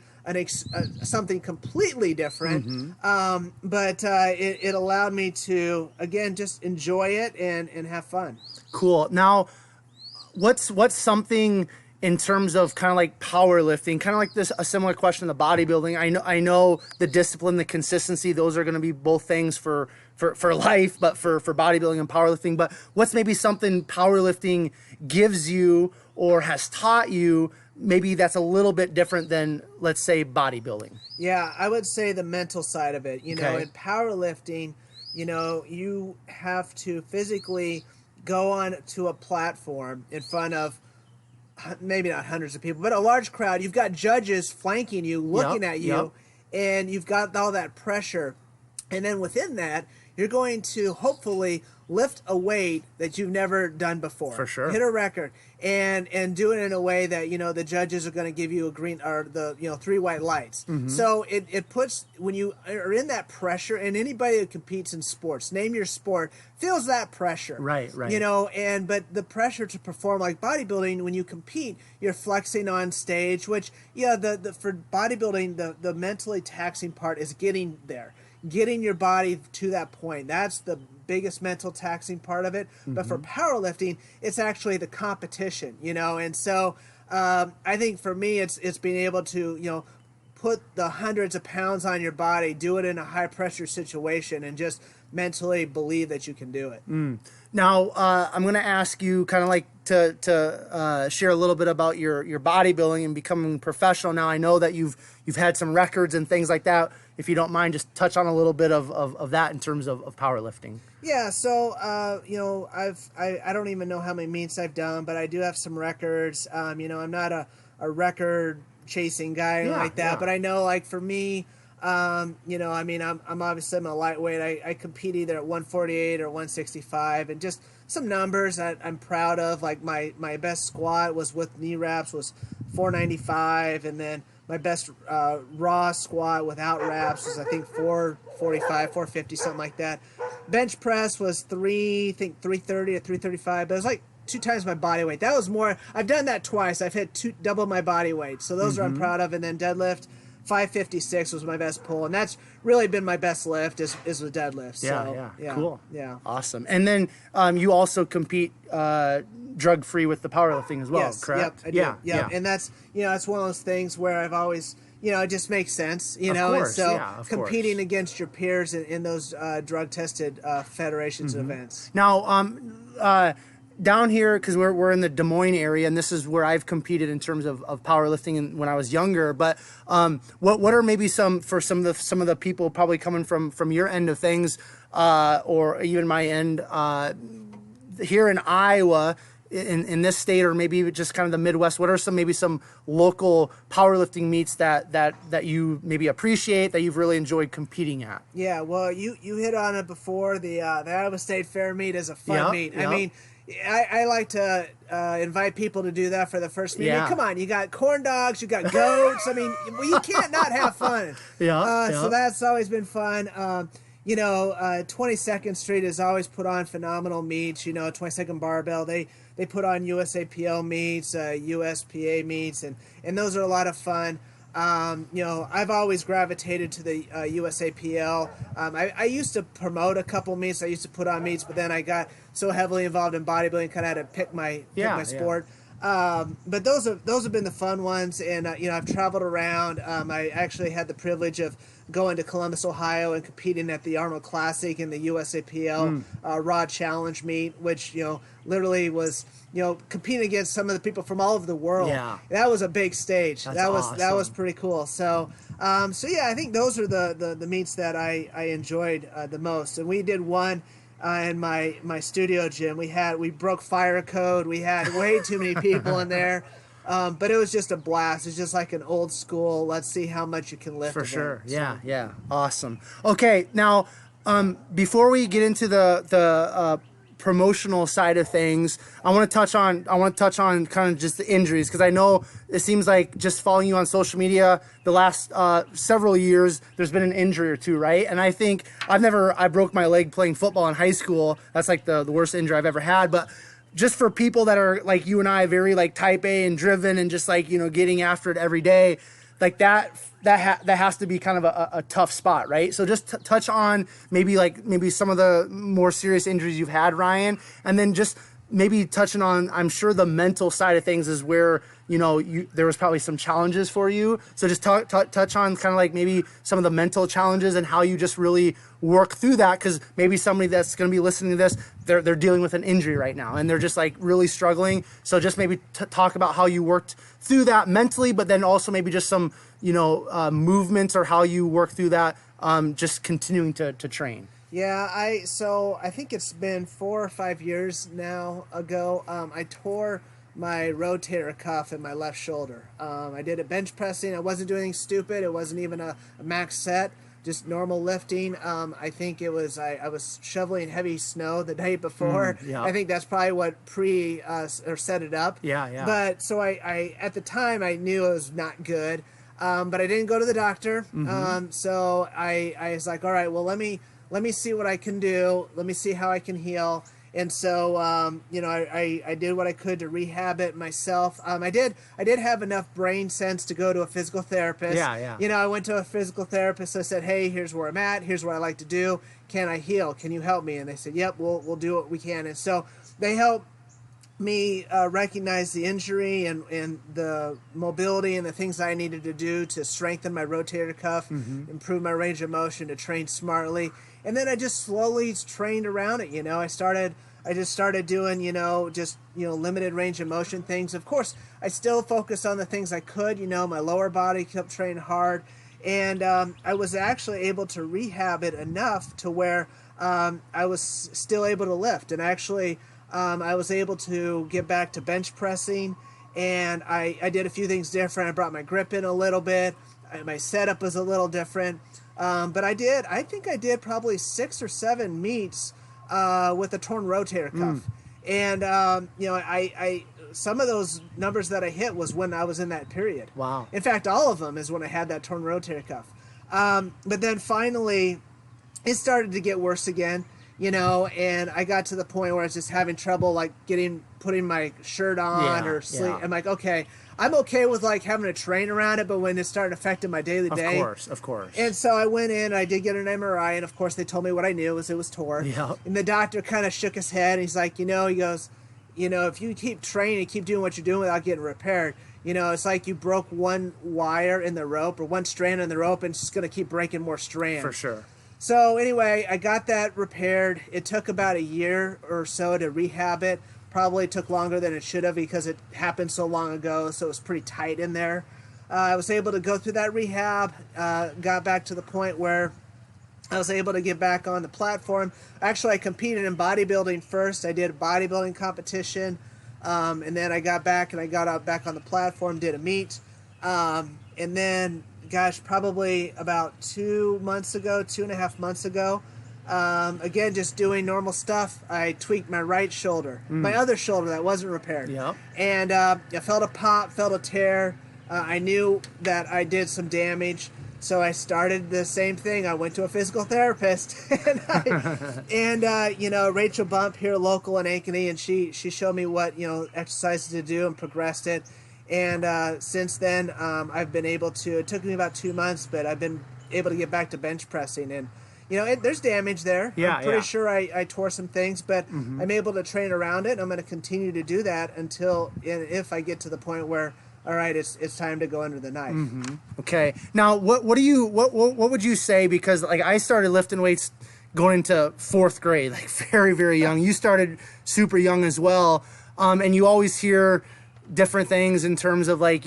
something completely different, but it allowed me to, again, just enjoy it and have fun. Cool. Now, what's something in terms of kind of like powerlifting, kind of like this, a similar question to bodybuilding? I know the discipline, the consistency, those are going to be both things for life, but for bodybuilding and powerlifting. But what's maybe something powerlifting gives you or has taught you, maybe that's a little bit different than, let's say, bodybuilding? Yeah, I would say the mental side of it. In powerlifting, you have to physically go on to a platform in front of maybe not hundreds of people, but a large crowd. You've got judges flanking you, looking at you, and you've got all that pressure. And then within that, you're going to hopefully lift a weight that you've never done before. For sure. Hit a record and do it in a way that, the judges are going to give you a green or the, 3 white lights. So it puts, when you are in that pressure, and anybody that competes in sports, name your sport, feels that pressure. Right. But the pressure to perform like bodybuilding, when you compete, you're flexing on stage, which, for bodybuilding, the mentally taxing part is getting there. Getting your body to that point. That's the biggest mental taxing part of it. But for powerlifting, it's actually the competition, And so I think for me, it's being able to, put the hundreds of pounds on your body, do it in a high pressure situation, and just mentally believe that you can do it. Now, I'm going to ask you kind of like to share a little bit about your bodybuilding and becoming professional. Now, I know that you've had some records and things like that. If you don't mind, just touch on a little bit of that in terms of powerlifting. Yeah, so I don't even know how many meets I've done, but I do have some records. I'm not a record chasing guy like that, but I know, like, for me, I'm obviously I'm a lightweight. I compete either at 148 or 165, and just some numbers that I'm proud of. Like my best squat was with knee wraps was 495, and then my best raw squat without wraps was, I think, 445, 450, something like that. Bench press was 330 or 335, but it was like 2 times my body weight. That was more. I've done that twice. I've hit double my body weight, so those are I'm proud of. And then deadlift, 556 was my best pull, and that's really been my best lift is with deadlifts. Cool. Yeah. Awesome. And then you also compete drug free with the powerlifting as well, Yes, correct? Yep, I do. Yeah. And that's that's one of those things where I've always it just makes sense, Of course, and so competing against your peers in those drug-tested federations and events. Now, down here, because we're in the Des Moines area, and this is where I've competed in terms of powerlifting when I was younger. But what are maybe some of the people probably coming from your end of things, or even my end here in Iowa? In this state, or maybe just kind of the Midwest, what are some local powerlifting meets that you maybe appreciate, that you've really enjoyed competing at? Yeah, well, you hit on it before. The Iowa State Fair meet is a fun meet. Yep. I mean, I like to invite people to do that for the first meet. I mean, come on, you got corn dogs, you got goats. I mean, you can't not have fun. So that's always been fun. 22nd Street has always put on phenomenal meets. 22nd Barbell, they put on USAPL meets, USPA meets, and those are a lot of fun. I've always gravitated to the USAPL. I used to promote a couple meets. I used to put on meets, but then I got so heavily involved in bodybuilding, kind of had to pick my sport. But those have been the fun ones, and I've traveled around. I actually had the privilege of going to Columbus, Ohio, and competing at the Arnold Classic and the USAPL Raw Challenge meet, which literally was competing against some of the people from all over the world. Yeah, that was a big stage. That's awesome. That was pretty cool. So I think those are the meets that I enjoyed the most. And we did one in my studio gym. We broke fire code. We had way too many people in there. But it was just a blast. It's just like an old school, let's see how much you can lift. For sure. Yeah. Awesome. Okay, now before we get into the promotional side of things, I want to touch on kind of just the injuries, because I know it seems like just following you on social media the last several years, there's been an injury or two, right? And I think I broke my leg playing football in high school. That's like the worst injury I've ever had. But just for people that are like you and I, very like type A and driven and just like, getting after it every day, like that has to be kind of a tough spot, right? So just touch on maybe some of the more serious injuries you've had, Ryan, and then just maybe touching on, I'm sure the mental side of things is where, there was probably some challenges for you. So just touch on kind of like maybe some of the mental challenges and how you just really work through that. Because maybe somebody that's going to be listening to this, they're dealing with an injury right now and they're just like really struggling. So just maybe talk about how you worked through that mentally, but then also maybe just some, movements or how you work through that, just continuing to train. Yeah, I think it's been 4 or 5 years now ago. I tore my rotator cuff in my left shoulder. I did a bench pressing. I wasn't doing anything stupid. It wasn't even a max set, just normal lifting. I think it was I was shoveling heavy snow the day before. I think that's probably what or set it up. Yeah. But so I at the time I knew it was not good, but I didn't go to the doctor. So I was like, all right, well let me see what I can do. Let me see how I can heal. And so, I did what I could to rehab it myself. I did have enough brain sense to go to a physical therapist. Yeah. I went to a physical therapist. I said, hey, here's where I'm at. Here's what I like to do. Can I heal? Can you help me? And they said, yep, we'll do what we can. And so they helped me recognize the injury and the mobility and the things I needed to do to strengthen my rotator cuff, improve my range of motion, to train smartly. And then I just slowly trained around it. I just started doing, limited range of motion things. Of course, I still focused on the things I could. My lower body kept training hard. And I was actually able to rehab it enough to where I was still able to lift. And actually, I was able to get back to bench pressing. And I did a few things different. I brought my grip in a little bit. My setup was a little different. But I think I did probably 6 or 7 meets with a torn rotator cuff. And, I some of those numbers that I hit was when I was in that period. Wow. In fact, all of them is when I had that torn rotator cuff. But then finally, it started to get worse again, and I got to the point where I was just having trouble, like putting my shirt on or sleep. I'm like, okay, I'm okay with like having to train around it, but when it's starting affecting my daily day. Of course. And so I went in, I did get an MRI, and of course they told me what I knew was it was tore. Yeah. And the doctor kind of shook his head, and he's like, he goes, if you keep training, keep doing what you're doing without getting repaired, it's like you broke one wire in the rope or one strand in the rope, and it's just going to keep breaking more strands. For sure. So anyway, I got that repaired. It took about a year or so to rehab it. Probably took longer than it should have because it happened so long ago, so it was pretty tight in there. I was able to go through that rehab, got back to the point where I was able to get back on the platform. Actually, I competed in bodybuilding first. I did a bodybuilding competition, and then I got back and I got out back on the platform, did a meet, and then, gosh, probably about 2.5 months ago, again, just doing normal stuff, I tweaked my right shoulder, my other shoulder that wasn't repaired. Yep. And I felt a pop, felt a tear. I knew that I did some damage, so I started the same thing. I went to a physical therapist, and Rachel Bump here local in Ankeny, and she showed me what exercises to do and progressed it. And since then, I've been able to. It took me about 2 months, but I've been able to get back to bench pressing, and there's damage there. Yeah, I'm pretty sure I tore some things, but I'm able to train around it. I'm going to continue to do that until and if I get to the point where, all right, it's time to go under the knife. Okay. Now, what would you say? Because like I started lifting weights going into 4th grade, like very, very young. You started super young as well, and you always hear different things in terms of like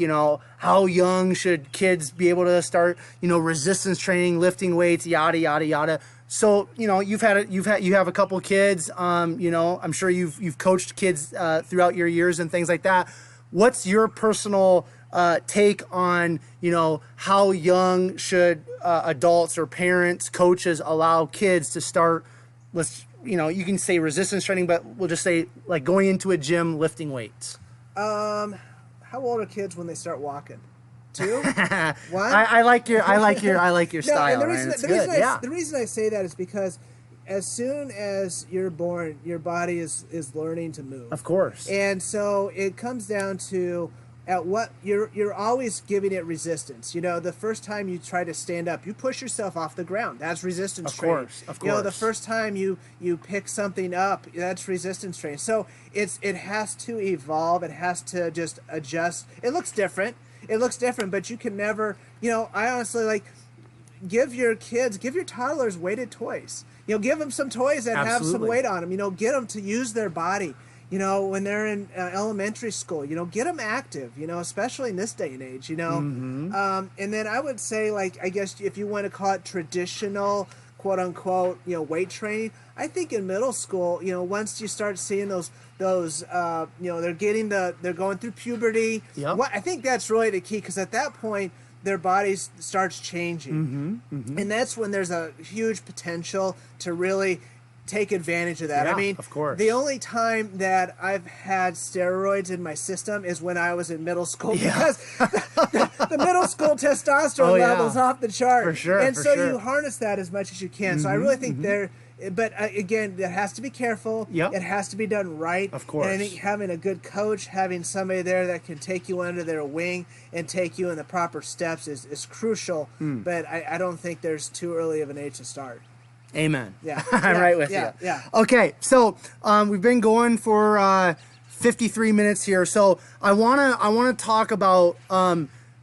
how young should kids be able to start resistance training, lifting weights, yada yada yada. So you have a couple kids. I'm sure you've coached kids throughout your years and things like that. What's your personal take on how young should adults or parents, coaches allow kids to start? You can say resistance training, but we'll just say like going into a gym lifting weights. How old are kids when they start walking? 2? 1? I like your style. The reason I say that is because as soon as you're born, your body is learning to move. Of course. And so it comes down to at what you're always giving it resistance. The first time you try to stand up, you push yourself off the ground. That's resistance training. Of course. The first time you pick something up, that's resistance training. So it has to evolve. It has to just adjust. It looks different, but you can never. I honestly give your toddlers weighted toys. Give them some toys that have some weight on them. Get them to use their body. When they're in elementary school, get them active, especially in this day and age, And then I would say, I guess if you want to call it traditional, quote unquote, weight training, I think in middle school, once you start seeing those they're going through puberty. Yep. I think that's really the key, because at that point, their bodies starts changing. And that's when there's a huge potential to really take advantage of that. Yeah, of course. The only time that I've had steroids in my system is when I was in middle school, because the middle school testosterone level's off the chart. For sure. And so you harness that as much as you can. So I really think but again, that has to be careful. Yep. It has to be done right. Of course. And I think having a good coach, having somebody there that can take you under their wing and take you in the proper steps is crucial. But I don't think there's too early of an age to start. Amen. Yeah. I'm right with you. Yeah. Okay, so we've been going for 53 minutes here. So I wanna talk about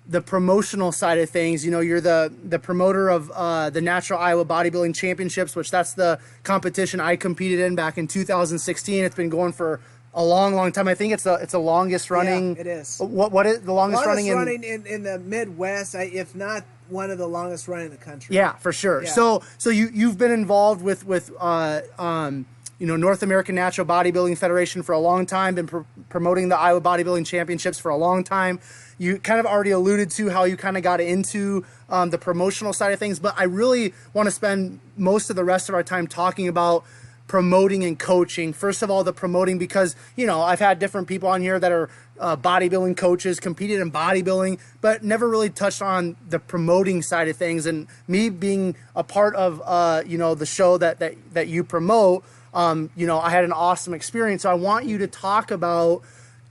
the promotional side of things. You're the promoter of the Natural Iowa Bodybuilding Championships, which that's the competition I competed in back in 2016. It's been going for a long time. I think it's the longest running. Yeah, it is. What is the longest running in the Midwest, if not one of the longest running in the country. Yeah, for sure. Yeah. So you've been involved with North American Natural Bodybuilding Federation for a long time, been promoting the Iowa Bodybuilding Championships for a long time. You kind of already alluded to how you kind of got into the promotional side of things, but I really want to spend most of the rest of our time talking about promoting and coaching. First of all, the promoting, because I've had different people on here that are bodybuilding coaches, competed in bodybuilding, but never really touched on the promoting side of things. And me being a part of the show that you promote, I had an awesome experience. So I want you to talk about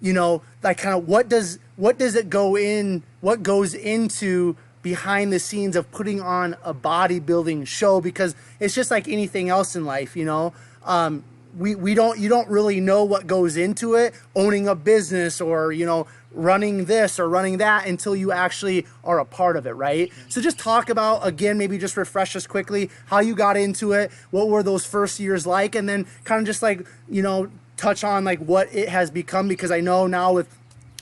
you know, like kind of what goes into behind the scenes of putting on a bodybuilding show, because it's just like anything else in life, you know. You don't really know what goes into it, owning a business or, you know, running this or running that, until you actually are a part of it, right? So just talk about, again, maybe just refresh us quickly how you got into it, what were those first years like, and then kind of just like, you know, touch on like what it has become, because I know now with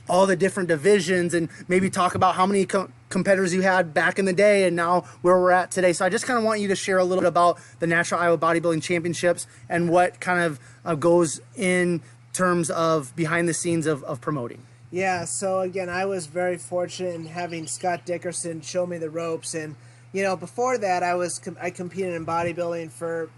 all the different divisions, and maybe talk about how many competitors you had back in the day and now where we're at today. So I just kind of want you to share a little bit about the Natural Iowa Bodybuilding Championships and what kind of goes in terms of behind the scenes of promoting. Yeah, so again, I was very fortunate in having Scott Dickerson show me the ropes. And, you know, before that, I competed in bodybuilding for,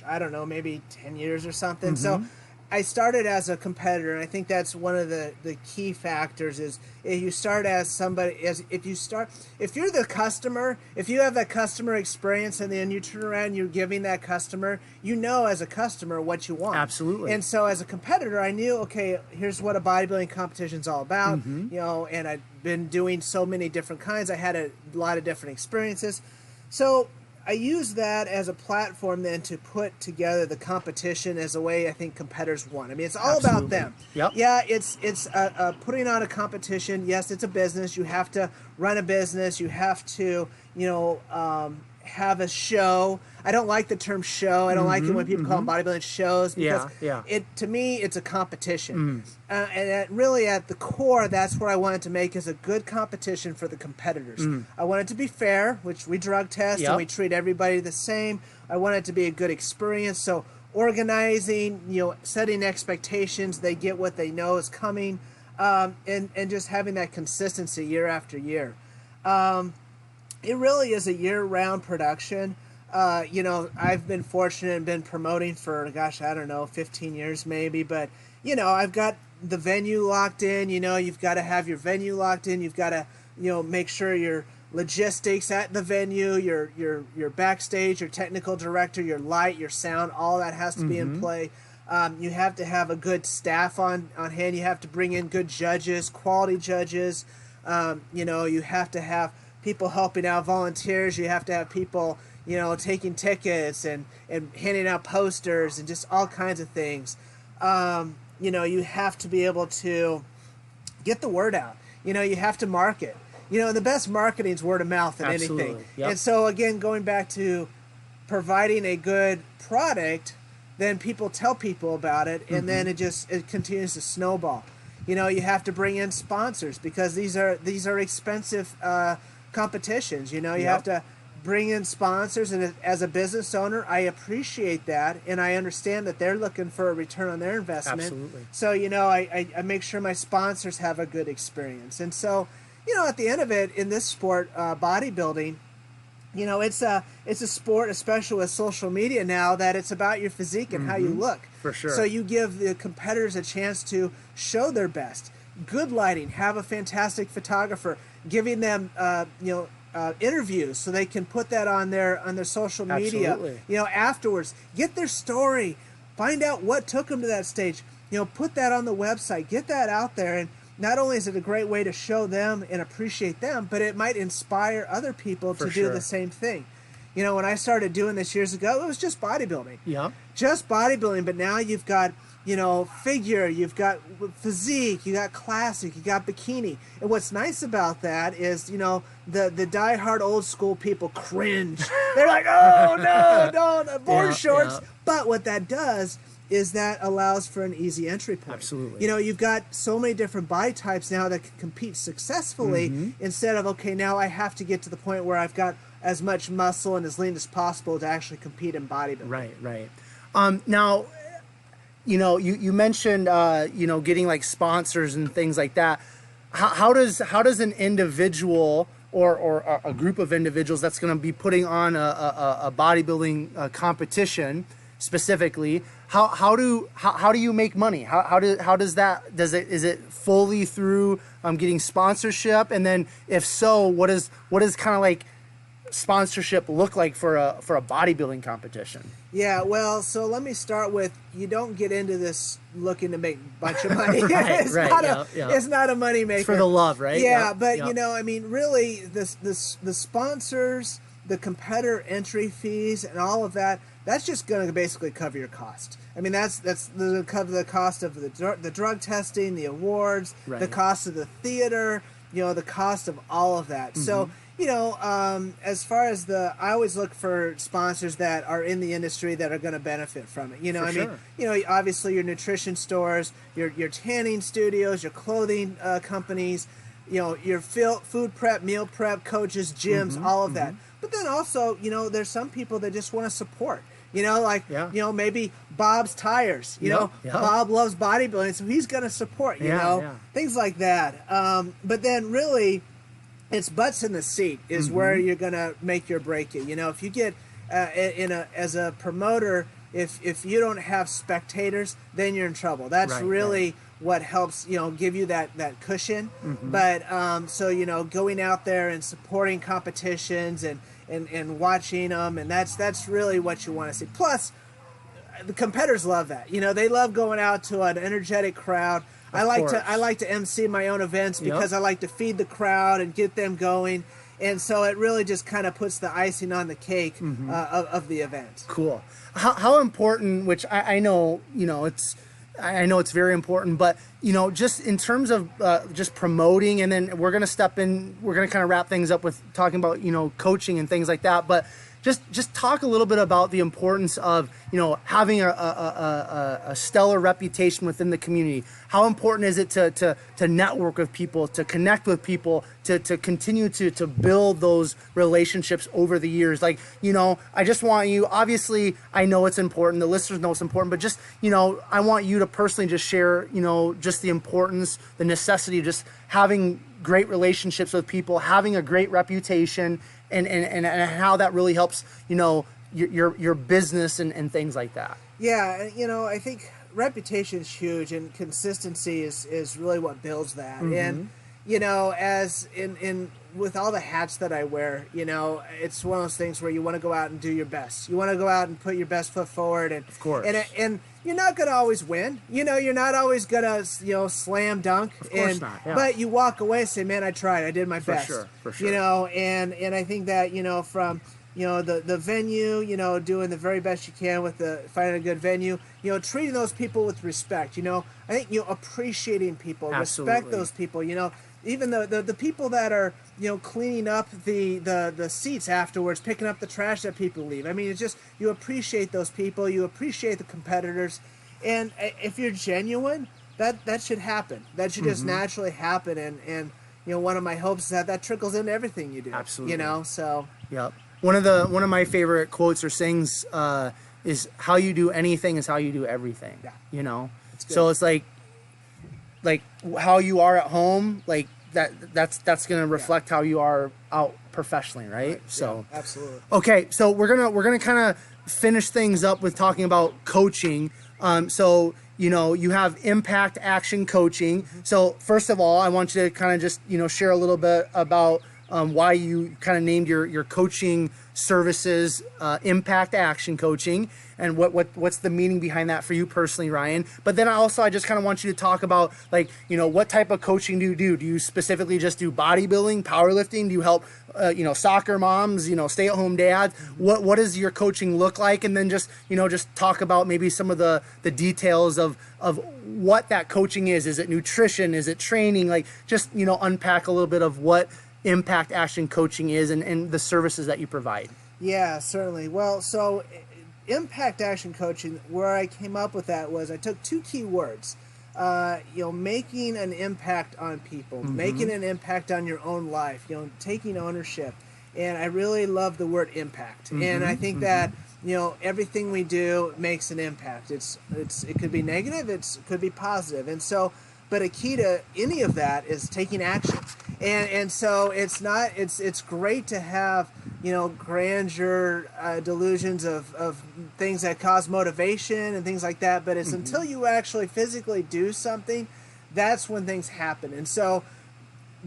I don't know, maybe 10 years or something. So I started as a competitor, and I think that's one of the key factors is if you start as somebody, if you're the customer, if you have that customer experience and then you turn around and you're giving that customer, you know as a customer what you want. Absolutely. And so as a competitor, I knew, okay, here's what a bodybuilding competition is all about, you know, and I've been doing so many different kinds. I had a lot of different experiences. So I use that as a platform then to put together the competition as a way I think competitors want. I mean, it's all about them. Yep. Yeah, it's putting on a competition. Yes, it's a business. You have to run a business. You have to, you know, have a show. I don't like the term show. I don't like it when people call them bodybuilding shows, because to me, it's a competition. And really at the core, that's what I wanted to make, is a good competition for the competitors. I want it to be fair, which we drug test and we treat everybody the same. I want it to be a good experience. So organizing, you know, setting expectations, they get what they know is coming, and just having that consistency year after year. It really is a year-round production. You know, I've been fortunate and been promoting for, gosh, I don't know, 15 years maybe. But, you know, I've got the venue locked in. You know, you've got to have your venue locked in. You've got to, you know, make sure your logistics at the venue, your backstage, your technical director, your light, your sound, all that has to be in play. You have to have a good staff on hand. You have to bring in good judges, quality judges. You know, you have to have people helping out, volunteers. You have to have people, you know, taking tickets and handing out posters and just all kinds of things. You know, you have to be able to get the word out. You know, you have to market. You know, the best marketing is word of mouth than anything. Yep. And so, again, going back to providing a good product, then people tell people about it, and then it continues to snowball. You know, you have to bring in sponsors, because these are expensive competitions. You know, you have to bring in sponsors, and as a business owner, I appreciate that, and I understand that they're looking for a return on their investment. Absolutely. So, you know, I make sure my sponsors have a good experience. And so, you know, at the end of it, in this sport, bodybuilding, you know, it's a sport, especially with social media now, that it's about your physique and how you look. For sure. So you give the competitors a chance to show their best. Good lighting, have a fantastic photographer, giving them, you know, interviews so they can put that on their social media. Absolutely. You know, afterwards, get their story, find out what took them to that stage. You know, put that on the website, get that out there, and not only is it a great way to show them and appreciate them, but it might inspire other people to do the same thing. You know, when I started doing this years ago, it was just bodybuilding. Yeah. Just bodybuilding, but now you've got, you know, figure, you've got physique, you got classic, you got bikini. And what's nice about that is, you know, the diehard old school people cringe. They're like, oh, no, don't, board shorts. Yeah. But what that does is that allows for an easy entry point. Absolutely. You know, you've got so many different body types now that can compete successfully instead of, okay, now I have to get to the point where I've got as much muscle and as lean as possible to actually compete in bodybuilding. Right, right. Now, you know, you mentioned, you know, getting like sponsors and things like that. How does an individual or a group of individuals that's going to be putting on a bodybuilding competition specifically, how do you make money? Is it fully through getting sponsorship? And then if so, what is kind of like sponsorship look like for a bodybuilding competition? Yeah, well, so let me start with, you don't get into this looking to make a bunch of money. It's not a money maker. It's for the love, right? Yeah, but you know, I mean, really, the sponsors, the competitor entry fees, and all of that, that's just going to basically cover your cost. I mean, that's the cover the cost of the drug testing, the awards, the cost of the theater, you know, the cost of all of that. So, you know, as far as I always look for sponsors that are in the industry that are going to benefit from it. You know, mean, you know, obviously your nutrition stores, your tanning studios, your clothing companies, you know, your food prep, meal prep, coaches, gyms, all of that. But then also, you know, there's some people that just want to support. You know, like, you know, maybe Bob's Tires. You know, Bob loves bodybuilding, so he's going to support, you know, things like that. But then really, it's butts in the seat is where you're going to make your break it. You know, if you get as a promoter, if you don't have spectators, then you're in trouble. That's really what helps, you know, give you that cushion. But so, you know, going out there and supporting competitions and watching them, and that's really what you want to see. Plus, the competitors love that. You know, they love going out to an energetic crowd. I like to MC my own events because I like to feed the crowd and get them going. And so it really just kind of puts the icing on the cake of the event. Cool. How important, which I know, you know, I know it's very important, but, you know, just in terms of just promoting, and then we're going to step in, we're going to kind of wrap things up with talking about, you know, coaching and things like that. But just talk a little bit about the importance of, you know, having a stellar reputation within the community. How important is it to network with people, to connect with people, to continue to build those relationships over the years? Like, you know, I just want you, obviously, I know it's important, the listeners know it's important, but just, you know, I want you to personally just share, you know, just the importance, the necessity of just having great relationships with people, having a great reputation, and how that really helps, you know, your business and things like that. Yeah, you know, I think reputation is huge, and consistency is really what builds that. And, you know, as in with all the hats that I wear, you know, it's one of those things where you want to go out and do your best. You want to go out and put your best foot forward. And, of course. And you're not going to always win. You know, you're not always going to, you know, slam dunk. Of course not. Yeah. But you walk away and say, man, I tried. I did my best. For sure. You know, and I think that, you know, from, you know, the venue, you know, doing the very best you can with finding a good venue, you know, treating those people with respect, you know, I think, you know, appreciating people, respect those people, you know, even the people that are, you know, cleaning up the seats afterwards, picking up the trash that people leave. I mean, it's just, you appreciate those people, you appreciate the competitors, and if you're genuine, that should happen. That should just naturally happen, and you know, one of my hopes is that trickles into everything you do. Absolutely. You know, so. Yep. One of my favorite quotes or sayings is, "How you do anything is how you do everything." Yeah. You know, so it's like how you are at home, like that's going to reflect how you are out professionally, right? So yeah, absolutely. Okay, so we're gonna kind of finish things up with talking about coaching. So, you know, you have impact action coaching. So first of all, I want you to kind of just, you know, share a little bit about why you kind of named your coaching services impact action coaching, and what's the meaning behind that for you personally, Ryan. But then I just kind of want you to talk about, like, you know, what type of coaching do you do? Do you specifically just do bodybuilding, powerlifting? Do you help you know, soccer moms, you know, stay-at-home dads? What does your coaching look like? And then just, you know, just talk about maybe some of the details of what that coaching is. Is it nutrition? Is it training? Like, just, you know, unpack a little bit of what impact action coaching is and the services that you provide. Yeah, certainly. Well, so impact action coaching, where I came up with that was I took two key words, you know, making an impact on people, making an impact on your own life, you know, taking ownership. And I really love the word impact. And I think that, you know, everything we do makes an impact. It could be negative, it could be positive. And so, but a key to any of that is taking action. And so it's great to have, you know, grandeur delusions of things that cause motivation and things like that, but it's until you actually physically do something, that's when things happen. And so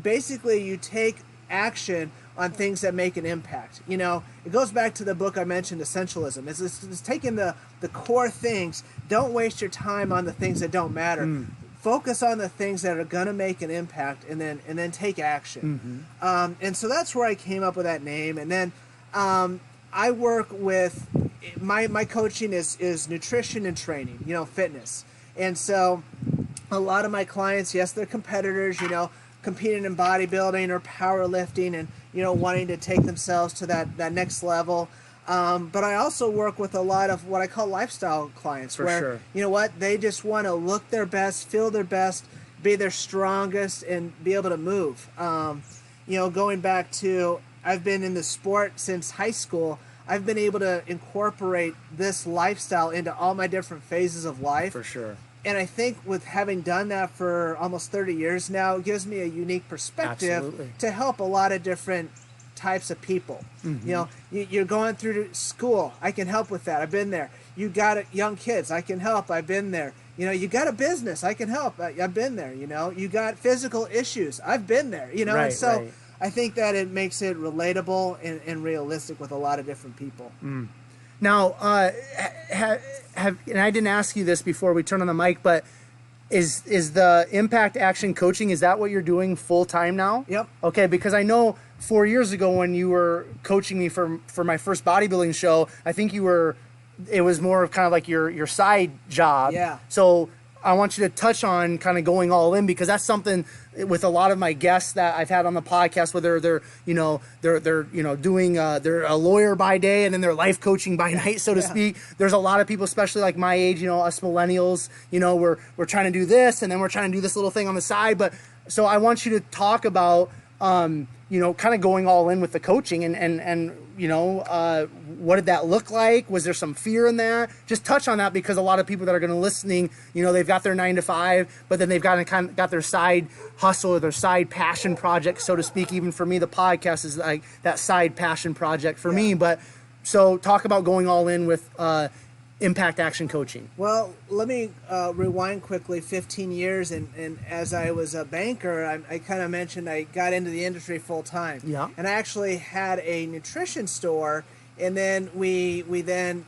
basically you take action on things that make an impact. You know, it goes back to the book I mentioned, Essentialism. It's taking the core things. Don't waste your time on the things that don't matter. Focus on the things that are going to make an impact, and then take action. And so that's where I came up with that name. And then I work with my coaching is nutrition and training, you know, fitness. And so a lot of my clients, yes, they're competitors, you know, competing in bodybuilding or powerlifting, and you know, wanting to take themselves to that next level. But I also work with a lot of what I call lifestyle clients, where you know what, they just want to look their best, feel their best, be their strongest, and be able to move. You know, going back to, I've been in the sport since high school. I've been able to incorporate this lifestyle into all my different phases of life. For sure. And I think with having done that for almost 30 years now, it gives me a unique perspective to help a lot of different types of people. You know, you're going through school, I can help with that. I've been there. You got young kids, I can help. I've been there. You know, you got a business, I can help. I've been there. You know, you got physical issues, I've been there. You know, and so I think that it makes it relatable and realistic with a lot of different people. Now, and I didn't ask you this before we turn on the mic, but is the Impact Action Coaching, is that what you're doing full time now? Yep. Okay, because I know 4 years ago when you were coaching me for my first bodybuilding show, I think it was more of kind of like your side job. Yeah. So I want you to touch on kind of going all in, because that's something with a lot of my guests that I've had on the podcast, whether they're doing they're a lawyer by day and then they're life coaching by night, so to speak. There's a lot of people, especially like my age, you know, us millennials, you know, we're trying to do this and then we're trying to do this little thing on the side. But so I want you to talk about you know, kind of going all in with the coaching and you know, what did that look like? Was there some fear in that? Just touch on that, because a lot of people that are going to listening, you know, they've got their 9 to 5, but then they've got their side hustle or their side passion project, so to speak. Even for me, the podcast is like that side passion project for me. But so talk about going all in with Impact Action Coaching. Well, let me rewind quickly 15 years, and as I was a banker, I kind of mentioned I got into the industry full time. Yeah. And I actually had a nutrition store, and then we then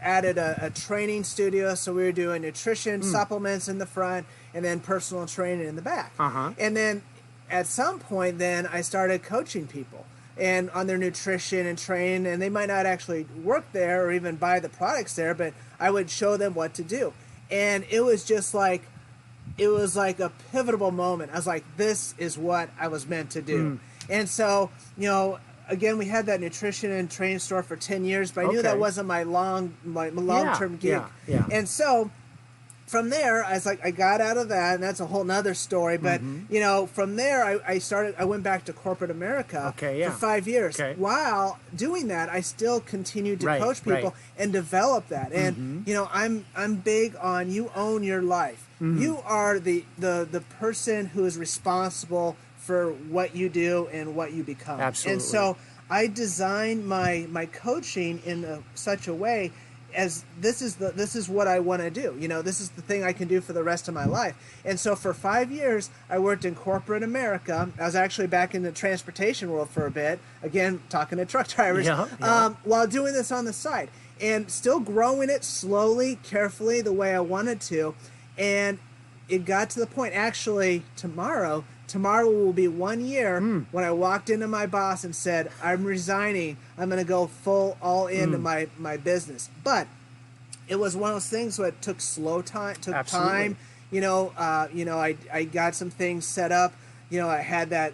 added a training studio, so we were doing nutrition supplements in the front, and then personal training in the back. And then at some point, then I started coaching people and on their nutrition and training, and they might not actually work there or even buy the products there, but I would show them what to do. And it was just like, it was like a pivotal moment. I was like, this is what I was meant to do. And so, you know, again, we had that nutrition and training store for 10 years, but I knew that wasn't my long-term gig. And so from there, I was like, I got out of that, and that's a whole nother story. But you know, from there, I went back to corporate America for 5 years. While doing that, I still continued to coach people and develop that. And you know, I'm big on, you own your life. You are the person who is responsible for what you do and what you become. Absolutely. And so I designed my coaching in such a way as this is what I want to do. You know, this is the thing I can do for the rest of my life. And so for 5 years, I worked in corporate America. I was actually back in the transportation world for a bit, again, talking to truck drivers, while doing this on the side, and still growing it slowly, carefully, the way I wanted to. And it got to the point, actually, tomorrow will be 1 year when I walked into my boss and said, I'm resigning. I'm going to go all into my business. But it was one of those things that took time. You know, I got some things set up. You know, I had that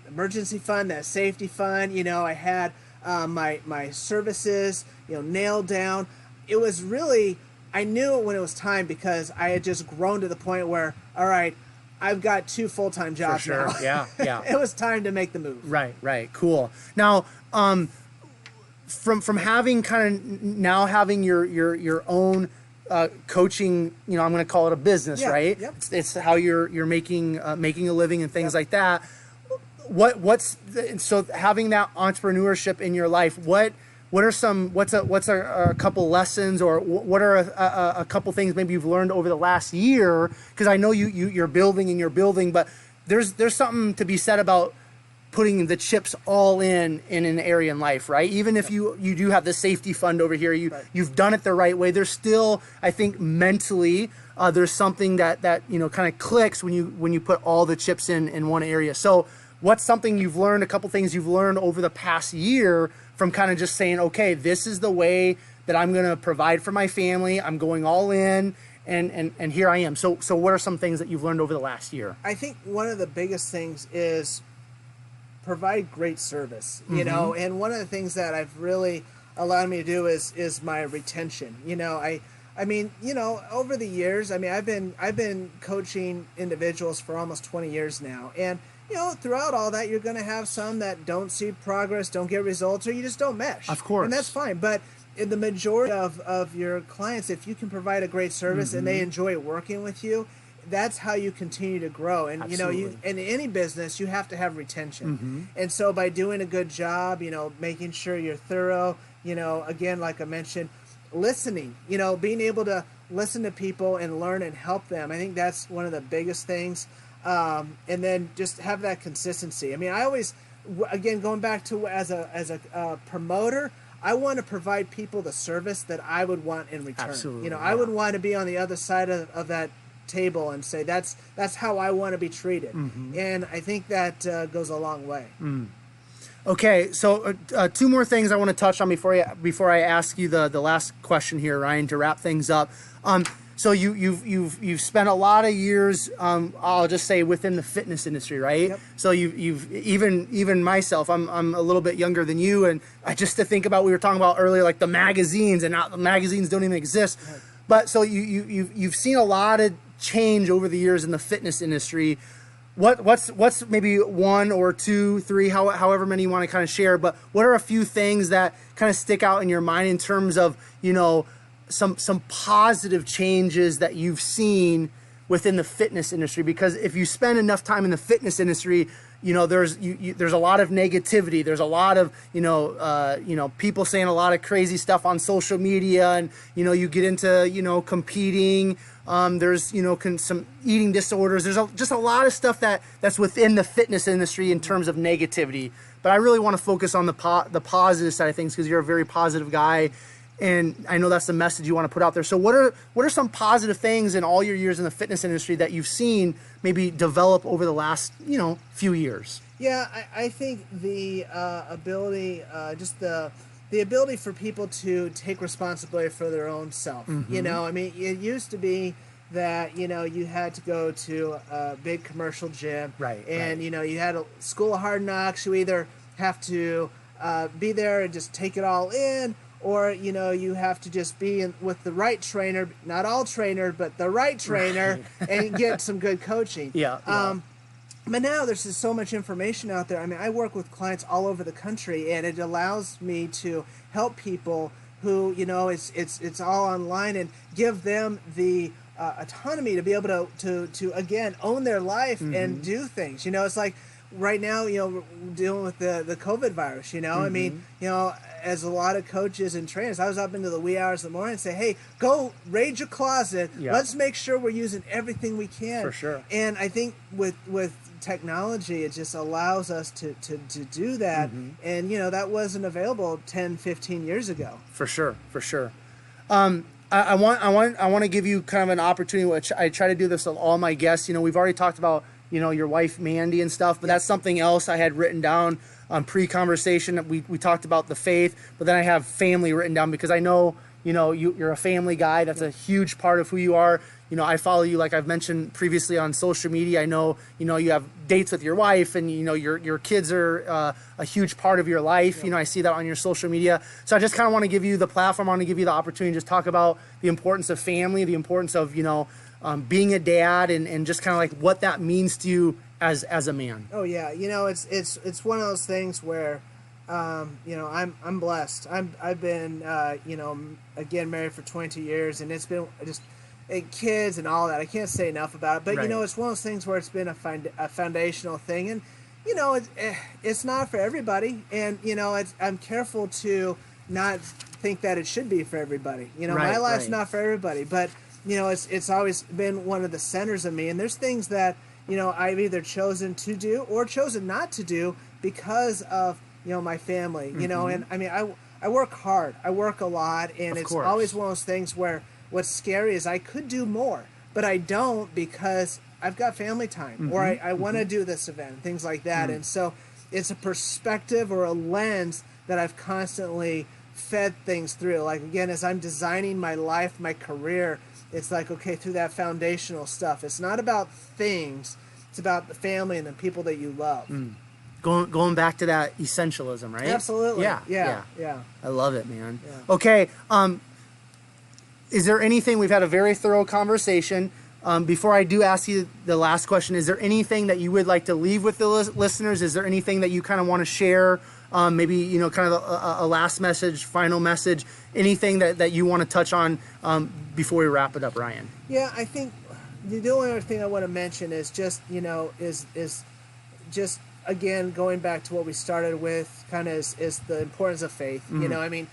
emergency fund, that safety fund. You know, I had my services, you know, nailed down. It was really, I knew it when it was time, because I had just grown to the point where, all right, I've got 2 full-time jobs now. Yeah. It was time to make the move. Right. Cool. Now, from having having your own coaching, you know, I'm going to call it a business, right? Yep. It's how you're making a living and things like that. So having that entrepreneurship in your life, what's a couple lessons, or what are a couple things maybe you've learned over the last year? Because I know you're building, but there's something to be said about putting the chips all in an area in life, right? Even if you do have the safety fund over here, you've done it the right way. There's still, I think, mentally, there's something that kind of clicks when you put all the chips in one area. So what's something you've learned, a couple things you've learned over the past year from kind of just saying, okay, this is the way that I'm going to provide for my family. I'm going all in, and here I am. So what are some things that you've learned over the last year? I think one of the biggest things is provide great service, you know, and one of the things that I've really allowed me to do is my retention. I mean, over the years, I mean, I've been coaching individuals for almost 20 years now, and throughout all that, you're going to have some that don't see progress, don't get results, or you just don't mesh. Of course. And that's fine. But in the majority of your clients, if you can provide a great service and they enjoy working with you, that's how you continue to grow. And Absolutely. in any business, you have to have retention. And so by doing a good job, making sure you're thorough, again, like I mentioned, listening, being able to listen to people and learn and help them. I think that's one of the biggest things. And then just have that consistency. I mean, I always, again, going back to as a promoter, I want to provide people the service that I would want in return. Absolutely. I would want to be on the other side of that table and say that's how I want to be treated. And I think that goes a long way. Okay, so two more things I want to touch on before I ask you the last question here, Ryan, to wrap things up. So you've spent a lot of years, I'll just say, within the fitness industry, right? Yep. So you've even myself, I'm a little bit younger than you, and I just to think about, we were talking about earlier, like the magazines, and now the magazines don't even exist. Right. But so you've seen a lot of change over the years in the fitness industry. What's maybe one or two, three, however many you want to kind of share, but what are a few things that kind of stick out in your mind in terms of, some positive changes that you've seen within the fitness industry? Because if you spend enough time in the fitness industry, there's a lot of negativity. There's a lot of people saying a lot of crazy stuff on social media, and you get into competing. There's some eating disorders. There's just a lot of stuff that's within the fitness industry in terms of negativity. But I really want to focus on the positive side of things, because you're a very positive guy, and I know that's the message you want to put out there. So what are some positive things in all your years in the fitness industry that you've seen maybe develop over the last few years? Yeah, I think the ability, just the ability for people to take responsibility for their own self. I mean, it used to be that you had to go to a big commercial gym, right? And you had a school of hard knocks. You either have to be there and just take it all in, or you have to just be with the right trainer, not all trainer, but the right trainer, and get some good coaching. Yeah. But now there's just so much information out there. I mean, I work with clients all over the country, and it allows me to help people who it's all online, and give them the autonomy to be able to again own their life and do things. It's like right now, we're dealing with the COVID virus. I mean, as a lot of coaches and trainers, I was up into the wee hours of the morning and say, hey, go raid your closet. Yeah. Let's make sure we're using everything we can. For sure. And I think with technology, it just allows us to do that. And, that wasn't available 10, 15 years ago. For sure. I want to give you kind of an opportunity, which I try to do this with all my guests. We've already talked about, your wife, Mandy, and stuff, but that's something else I had written down on pre-conversation. We talked about the faith, but then I have family written down, because I know, you're a family guy. That's a huge part of who you are. I follow you, like I've mentioned previously, on social media. I know, you have dates with your wife, and, your kids are a huge part of your life. I see that on your social media. So I just kind of want to give you the platform. I want to give you the opportunity to just talk about the importance of family, the importance of, being a dad, and just kind of like what that means to you as a man. Oh yeah. It's one of those things where, I'm blessed. I've been, again, married for 20 years, and it's been just kids and all that. I can't say enough about it, but right. It's one of those things where it's been a foundational thing, and it's not for everybody, and I'm careful to not think that it should be for everybody. My life's not for everybody, but it's always been one of the centers of me. And there's things that I've either chosen to do or chosen not to do because of, my family, and I mean, I work hard, I work a lot, and it's always one of those things where what's scary is I could do more, but I don't because I've got family time, or I want to do this event, and things like that. And so it's a perspective or a lens that I've constantly fed things through. Like, again, as I'm designing my life, my career, it's like, okay, through that foundational stuff, it's not about things, it's about the family and the people that you love. Going back to that essentialism, right? Absolutely. Yeah. I love it, man. Yeah. Okay. Is there anything, we've had a very thorough conversation. Before I do ask you the last question, is there anything that you would like to leave with the listeners? Is there anything that you kind of want to share? Maybe, kind of a last message, final message, anything that you want to touch on before we wrap it up, Ryan? Yeah, I think the only other thing I want to mention is just, is just, again, going back to what we started with, kind of is the importance of faith. I mean,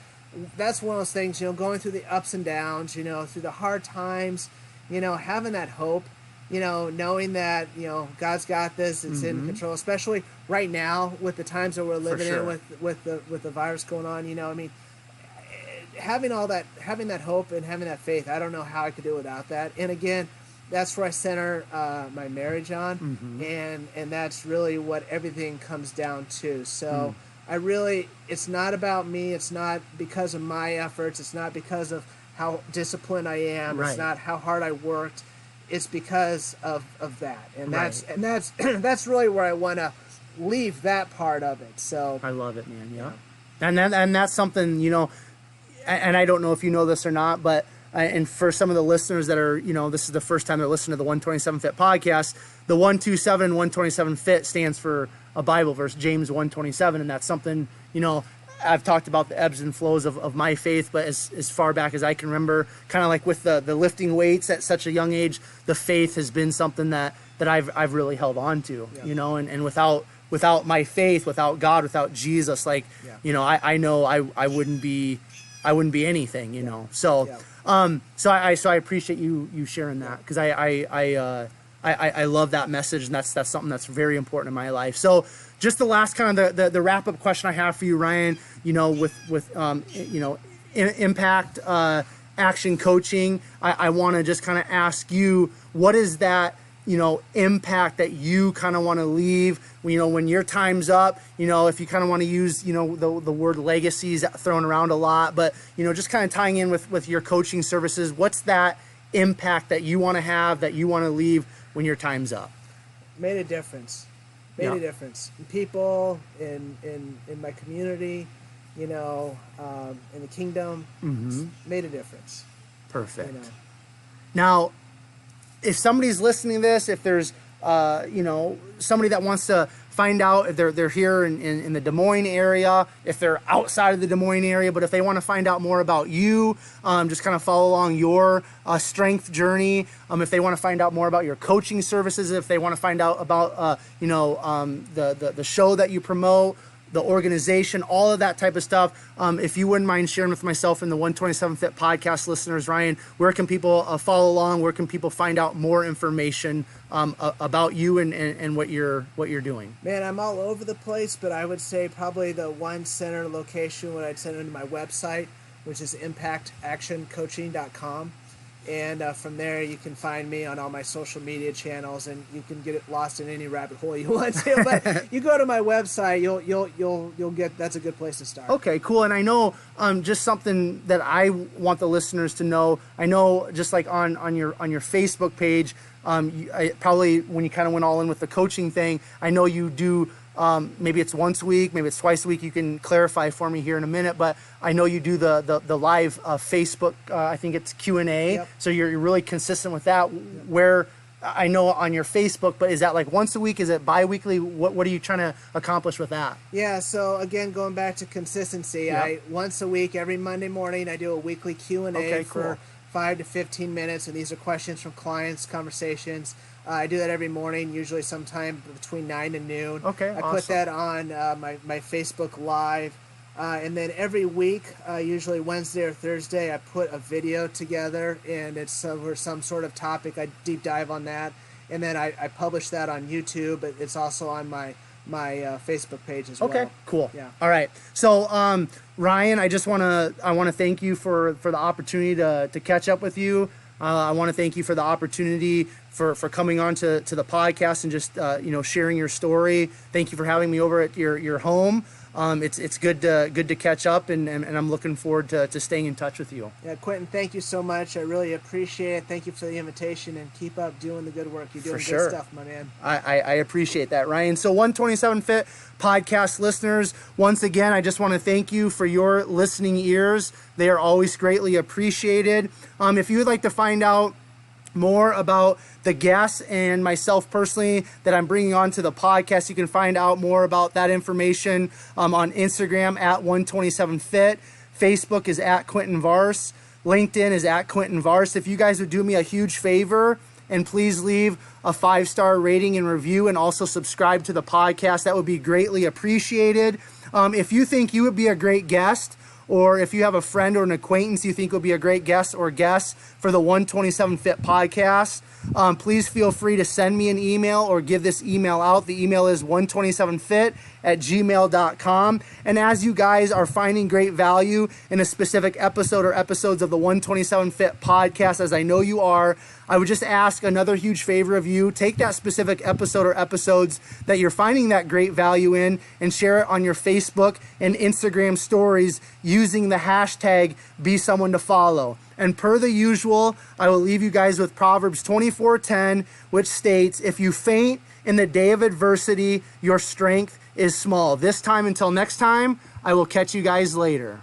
that's one of those things, going through the ups and downs, through the hard times, having that hope, knowing that, God's got this, it's in control, especially right now with the times that we're living in with the virus going on, I mean, having that hope and having that faith, I don't know how I could do without that. And again, that's where I center my marriage on, and that's really what everything comes down to. So it's not about me. It's not because of my efforts. It's not because of how disciplined I am. Right. It's not how hard I worked. It's because of that, and that's really where I want to leave that part of it. So I love it, man. Yeah. And that's something, and I don't know if you know this or not, but and for some of the listeners that are, this is the first time they're listening to the 127 Fit podcast, the 127 127 Fit stands for a Bible verse, James 1:27, and that's something, I've talked about the ebbs and flows of my faith, but as far back as I can remember, kind of like with the lifting weights at such a young age, the faith has been something that I've really held on to, and without my faith, without God, without Jesus, I know I wouldn't be anything, So I appreciate you sharing that, because I love that message, and that's something that's very important in my life. So just the last kind of the wrap up question I have for you, Ryan, with impact action coaching, I want to just kind of ask you, what is that impact that you kind of want to leave, when your time's up, if you kind of want to use, the word legacies thrown around a lot, but, just kind of tying in with your coaching services, what's that impact that you want to have, that you want to leave when your time's up? Made a difference. A difference in people, in my community, in the kingdom. Made a difference. Perfect. Now, if somebody's listening to this, if there's somebody that wants to find out, if they're here in the Des Moines area, if they're outside of the Des Moines area, but if they want to find out more about you, just kind of follow along your strength journey, if they want to find out more about your coaching services, if they want to find out about the show that you promote, the organization, all of that type of stuff, if you wouldn't mind sharing with myself and the 127 Fit podcast listeners, Ryan, where can people follow along? Where can people find out more information about you and what you're doing? Man, I'm all over the place, but I would say probably the one center location would I'd send them to my website, which is impactactioncoaching.com. And from there, you can find me on all my social media channels, and you can get lost in any rabbit hole you want to. But you go to my website, you'll get. That's a good place to start. Okay, cool. And I know just something that I want the listeners to know. I know just like on your Facebook page, probably when you kind of went all in with the coaching thing, I know you do. Maybe it's once a week, maybe it's twice a week. You can clarify for me here in a minute, but I know you do the live Facebook. I think it's Q&A. Yep. So you're really consistent with that. Yep. Where I know on your Facebook, but is that like once a week? Is it bi-weekly? What are you trying to accomplish with that? Yeah. So again, going back to consistency, yep. Once a week, every Monday morning, I do a weekly Q&A for 5 to 15 minutes, and these are questions from clients, conversations. I do that every morning, usually sometime between 9 and noon. Okay, I put that on my Facebook Live. And then every week, usually Wednesday or Thursday, I put a video together, and it's over some sort of topic. I deep dive on that. And then I publish that on YouTube. It's also on my my Facebook page as well. Okay, cool. Yeah. All right. So, Ryan, I want to thank you for the opportunity to catch up with you. I want to thank you for the opportunity for coming on to the podcast and just sharing your story. Thank you for having me over at your home. It's good to catch up, and I'm looking forward to staying in touch with you. Yeah, Quentin, thank you so much. I really appreciate it. Thank you for the invitation, and keep up doing the good work. You're doing good stuff, my man. I appreciate that, Ryan. So 127 Fit podcast listeners, once again, I just want to thank you for your listening ears. They are always greatly appreciated. If you would like to find out more about the guests and myself personally that I'm bringing on to the podcast, you can find out more about that information on Instagram at 127fit. Facebook is at Quentin Vars. LinkedIn is at Quentin Vars. If you guys would do me a huge favor and please leave a 5-star rating and review, and also subscribe to the podcast, that would be greatly appreciated. If you think you would be a great guest, or if you have a friend or an acquaintance you think would be a great guest or guest for the 127 Fit podcast, please feel free to send me an email or give this email out. The email is 127fit@gmail.com. And as you guys are finding great value in a specific episode or episodes of the 127 Fit podcast, as I know you are, I would just ask another huge favor of you. Take that specific episode or episodes that you're finding that great value in and share it on your Facebook and Instagram stories using the hashtag #BeSomeoneToFollow. And per the usual, I will leave you guys with Proverbs 24:10, which states, "If you faint in the day of adversity, your strength is small." This time, until next time, I will catch you guys later.